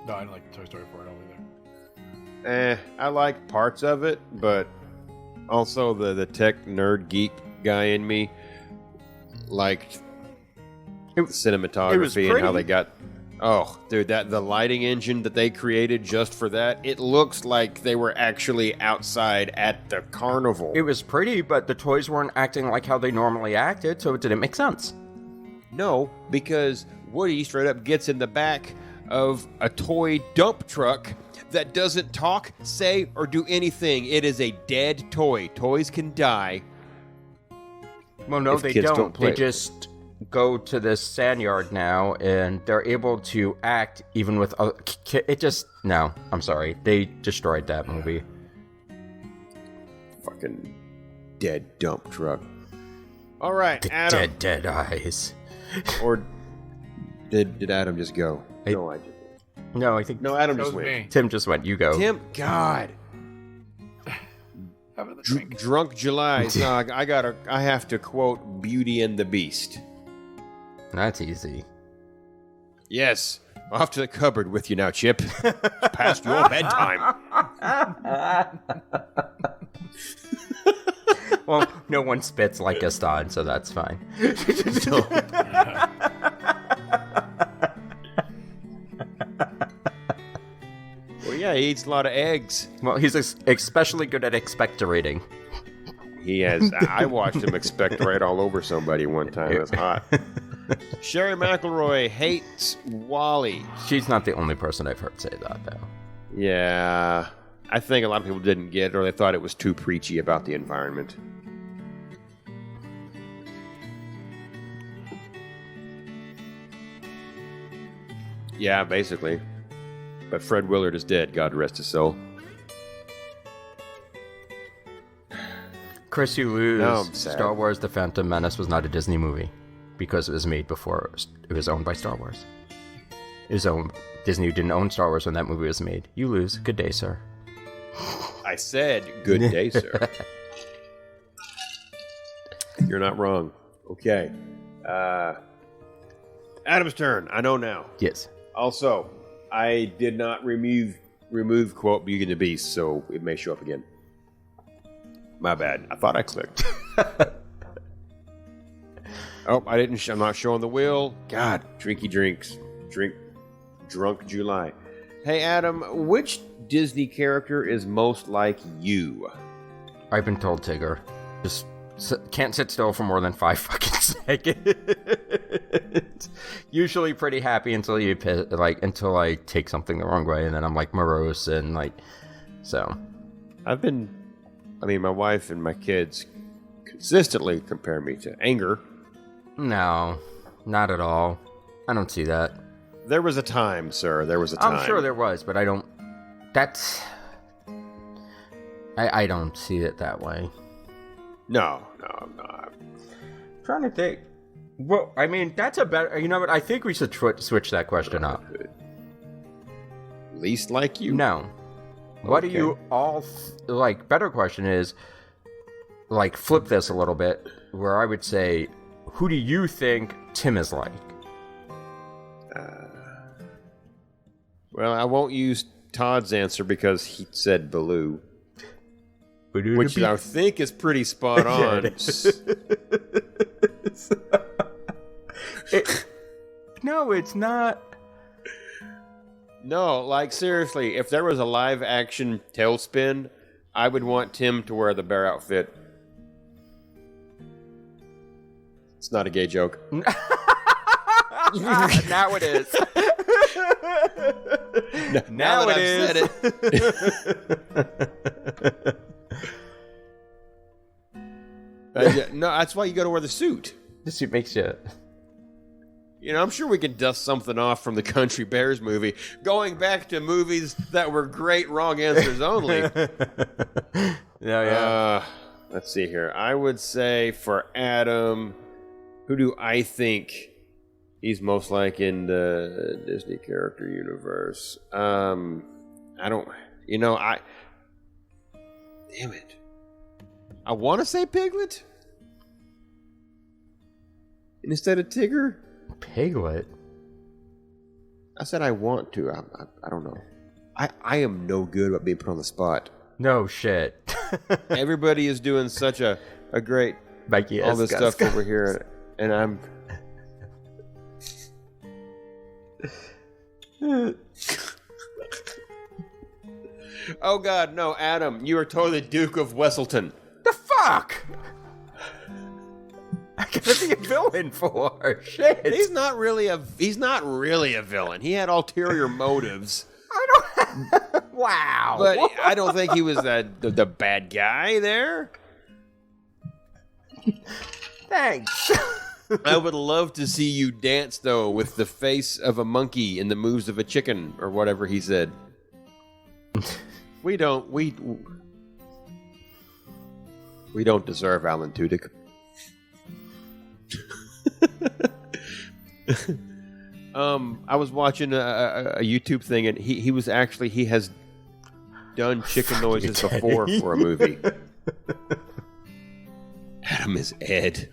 No, I didn't like Toy Story 4 at all either. I like parts of it, but also the tech nerd geek guy in me liked cinematography and how they got. Oh, dude, the lighting engine that they created just for that, it looks like they were actually outside at the carnival. It was pretty, but the toys weren't acting like how they normally acted, so it didn't make sense. No, because Woody straight up gets in the back of a toy dump truck that doesn't talk, say, or do anything. It is a dead toy. Toys can die. Well, no, If they kids don't. don't play They it. just go to this sand yard now, and they're able to act even with other it just no. I'm sorry, they destroyed that movie. Fucking dead dump truck. All right, The Adam. dead eyes. Or did Adam just go? No, I didn't. No, I think No, Adam That just was went. me. Tim just went. You go. Tim, God, Having the drink. drunk July. No, I have to quote Beauty and the Beast. That's easy. Yes, off to the cupboard with you now, Chip. It's past your bedtime. Well, no one spits like Gaston, so that's fine. Well, yeah, he eats a lot of eggs. Well, he's especially good at expectorating. He has. I watched him expectorate all over somebody one time. It was hot. Sherry McElroy hates Wally. She's not the only person I've heard say that, though. Yeah, I think a lot of people didn't get it, or they thought it was too preachy about the environment. Yeah, basically. But Fred Willard is dead, God rest his soul. Chris, you lose. No, I'm sad. Star Wars: The Phantom Menace was not a Disney movie because it was made before it was owned by Star Wars. It was owned. Disney didn't own Star Wars when that movie was made. You lose. Good day, sir. I said, good day, sir. You're not wrong. Okay. Adam's turn. I know now. Yes. Also, I did not remove quote Beauty and the Beast, so it may show up again. My bad. I thought I clicked. Oh, I didn't. I'm not showing the wheel. God, drunk July. Hey, Adam, which Disney character is most like you? I've been told Tigger. Just can't sit still for more than 5 fucking seconds. Usually pretty happy until until I take something the wrong way, and then I'm like morose and like so. My wife and my kids consistently compare me to Anger. No, not at all. I don't see that. There was a time, sir. There was a time. I'm sure there was, but I don't. That's. I don't see it that way. No, I'm not. I'm trying to think. Well, I mean, that's a better. You know what? I think we should switch that question up. Least like you? No. What do you all like? Better question is, like, flip this a little bit, where I would say, who do you think Tim is like? Well, I won't use Todd's answer because he said Baloo, which I think is pretty spot on. No, it's not. No, like seriously, if there was a live action Tailspin, I would want Tim to wear the bear outfit. It's not a gay joke. Now it is. Now that I've said it. No, that's why you got to wear the suit. The suit makes you. You know, I'm sure we can dust something off from the Country Bears movie. Going back to movies that were great wrong answers only. Yeah. Let's see here. I would say for Adam, who do I think he's most like in the Disney character universe? Damn it. I want to say Piglet instead of Tigger. Piglet? I said I want to. I don't know. I am no good about being put on the spot. No shit. Everybody is doing such a great all this stuff over here, and I'm. Oh God, no, Adam! You are totally Duke of Wesselton. The fuck? I gotta be a villain for shit. He's not really a villain. He had ulterior motives. Wow. But I don't think he was the bad guy there. Thanks. I would love to see you dance though with the face of a monkey and the moves of a chicken or whatever he said. We don't deserve Alan Tudyk. I was watching a YouTube thing, and he has done chicken noises before for a movie. Adam is Ed.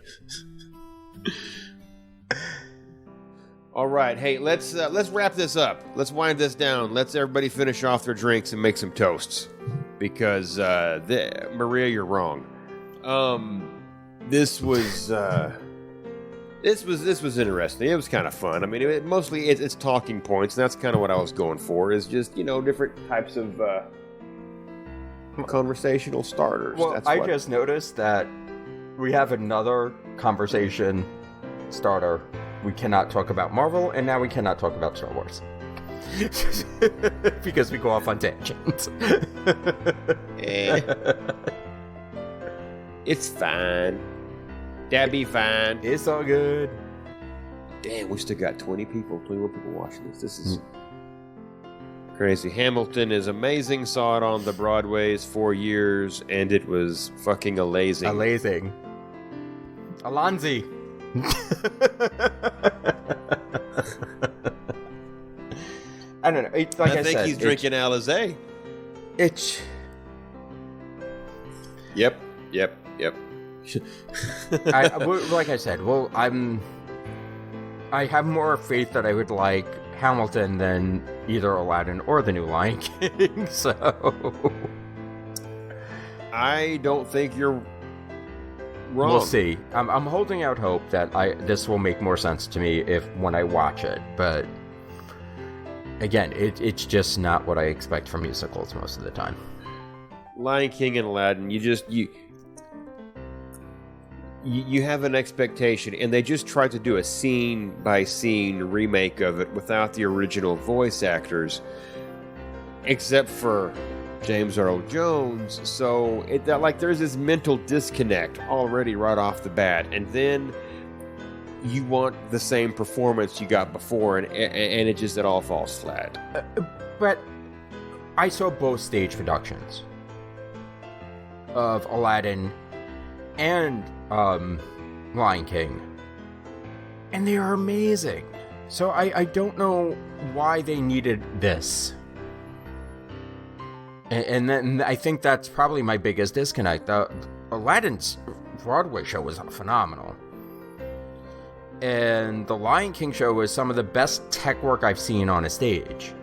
All right, hey, let's wrap this up. Let's wind this down. Let's everybody finish off their drinks and make some toasts, because Maria, you're wrong. This was interesting. It was kind of fun. I mean, it's talking points, and that's kind of what I was going for. Is just different types of conversational starters. Well, I just noticed that we have another conversation starter. We cannot talk about Marvel, and now we cannot talk about Star Wars. Because we go off on tangents. It's fine. That'd be fine. It's all good. Damn, we still got 21 people watching this. This is Crazy. Hamilton is amazing. Saw it on the Broadways 4 years, and it was fucking amazing. Amazing. Alonzi. I don't know. Like I think said, he's drinking Alizé. It's. Yep. Like I said, well, I have more faith that I would like Hamilton than either Aladdin or the new Lion King. So I don't think you're wrong. We'll see. I'm holding out hope that this will make more sense to me when I watch it, but again, it's just not what I expect from musicals most of the time. Lion King and Aladdin, you have an expectation, and they just tried to do a scene-by-scene remake of it without the original voice actors, except for James Earl Jones. So there's this mental disconnect already right off the bat, and then you want the same performance you got before, and it all falls flat. But I saw both stage productions of Aladdin and Lion King, and they are amazing. So I don't know why they needed this. And then I think that's probably my biggest disconnect. Aladdin's Broadway show was phenomenal. And the Lion King show was some of the best tech work I've seen on a stage.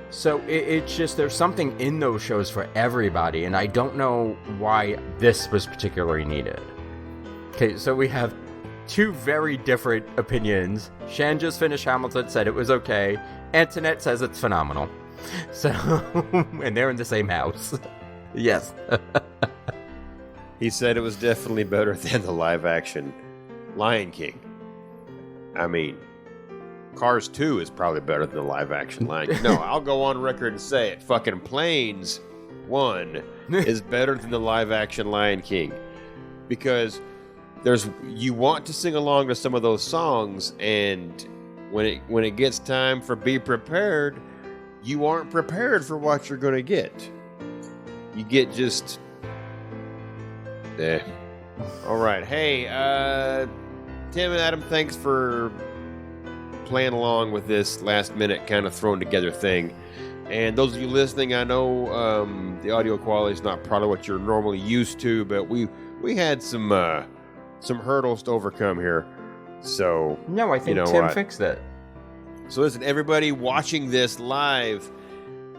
So it's just, there's something in those shows for everybody, and I don't know why this was particularly needed. Okay, so we have two very different opinions. Shan just finished Hamilton, said it was okay. Antoinette says it's phenomenal. So, and they're in the same house. Yes. He said it was definitely better than the live-action Lion King. I mean, Cars 2 is probably better than the live-action Lion King. No, I'll go on record and say it. Fucking Planes 1 is better than the live-action Lion King. Because you want to sing along to some of those songs, and when it gets time for Be Prepared, you aren't prepared for what you're going to get. You get just... All right. Hey, Tim and Adam, thanks for playing along with this last-minute kind of thrown together thing. And those of you listening, I know the audio quality is not probably what you're normally used to, but we had some hurdles to overcome here. So no, I think Tim fixed it. So listen, everybody watching this live,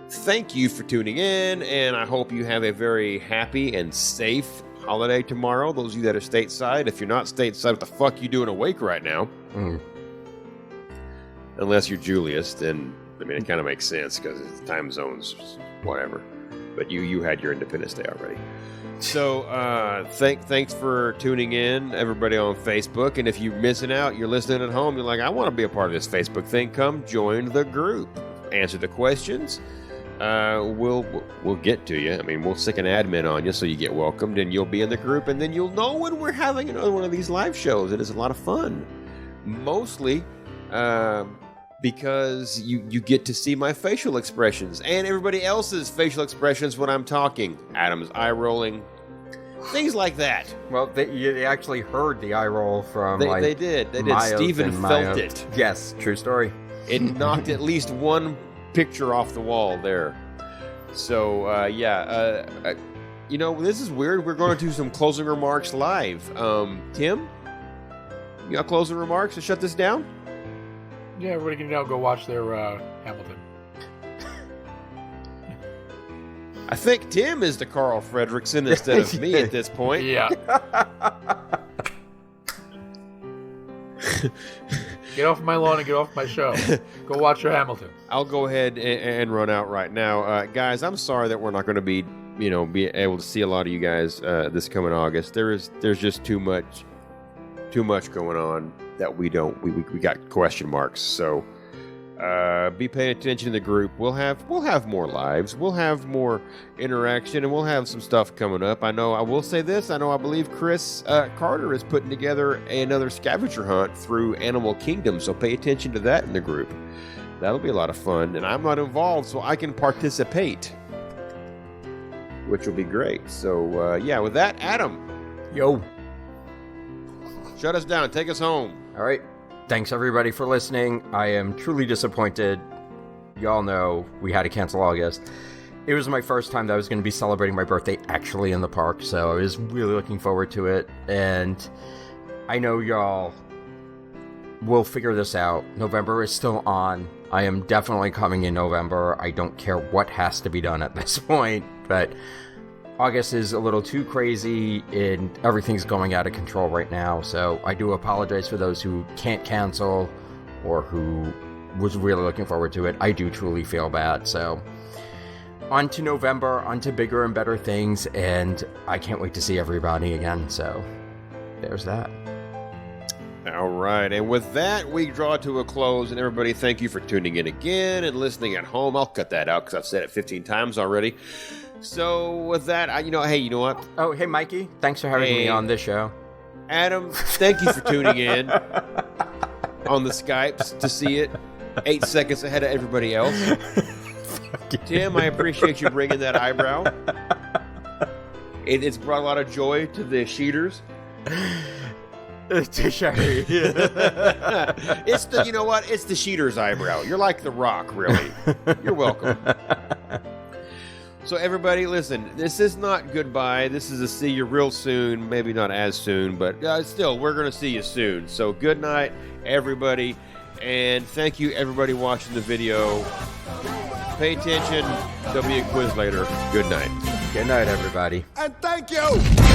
thank you for tuning in, and I hope you have a very happy and safe holiday tomorrow. Those of you that are stateside, if you're not stateside, what the fuck you doing awake right now? Unless you're Julius, then I mean it kind of makes sense because it's time zones, whatever. But you had your Independence Day already. So thanks for tuning in, everybody on Facebook. And if you're missing out, you're listening at home, you're like, I want to be a part of this Facebook thing. Come join the group. Answer the questions. We'll get to you. I mean, we'll stick an admin on you so you get welcomed, and you'll be in the group, and then you'll know when we're having another one of these live shows. It is a lot of fun. Mostly because you get to see my facial expressions and everybody else's facial expressions when I'm talking. Adam's eye rolling, things like that. Well, they actually heard the eye roll from they did. Steven felt it. Yes, true story. It knocked at least one picture off the wall there. So this is weird. We're going to do some closing remarks live. Tim, you got closing remarks to shut this down? Yeah, everybody can now go watch their Hamilton. I think Tim is the Carl Fredrickson instead of me at this point. Yeah. Get off my lawn and get off my show. Go watch your Hamilton. I'll go ahead and run out right now. Guys, I'm sorry that we're not going to be able to see a lot of you guys this coming August. There's just too much going on that we got question marks. So be paying attention to the group. We'll have more lives. We'll have more interaction, and we'll have some stuff coming up. I believe Chris Carter is putting together another scavenger hunt through Animal Kingdom, so pay attention to that in the group. That'll be a lot of fun, and I'm not involved, so I can participate, which will be great. So, yeah, with that, Adam, Yo. shut us down. Take us home. All right. Thanks, everybody, for listening. I am truly disappointed. Y'all know we had to cancel August. It was my first time that I was going to be celebrating my birthday actually in the park, so I was really looking forward to it. And I know y'all will figure this out. November is still on. I am definitely coming in November. I don't care what has to be done at this point, but August is a little too crazy and everything's going out of control right now. So I do apologize for those who can't cancel or who was really looking forward to it. I do truly feel bad. So on to November, on to bigger and better things, and I can't wait to see everybody again. So there's that. All right, and with that, we draw to a close, and everybody, thank you for tuning in again and listening at home. I'll cut that out because I've said it 15 times already. So with that, hey, you know what? Oh, hey, Mikey. Thanks for having me on this show. Adam, thank you for tuning in on the Skypes to see it 8 seconds ahead of everybody else. Tim, I appreciate you bringing that eyebrow. It's brought a lot of joy to the Sheeters. It's the, you know what? It's the Sheeters eyebrow. You're like The Rock, really. You're welcome. So everybody, listen, this is not goodbye. This is a see you real soon. Maybe not as soon, but still, we're going to see you soon. So good night, everybody. And thank you, everybody watching the video. Pay attention. There'll be a quiz later. Good night. Good night, everybody. And thank you!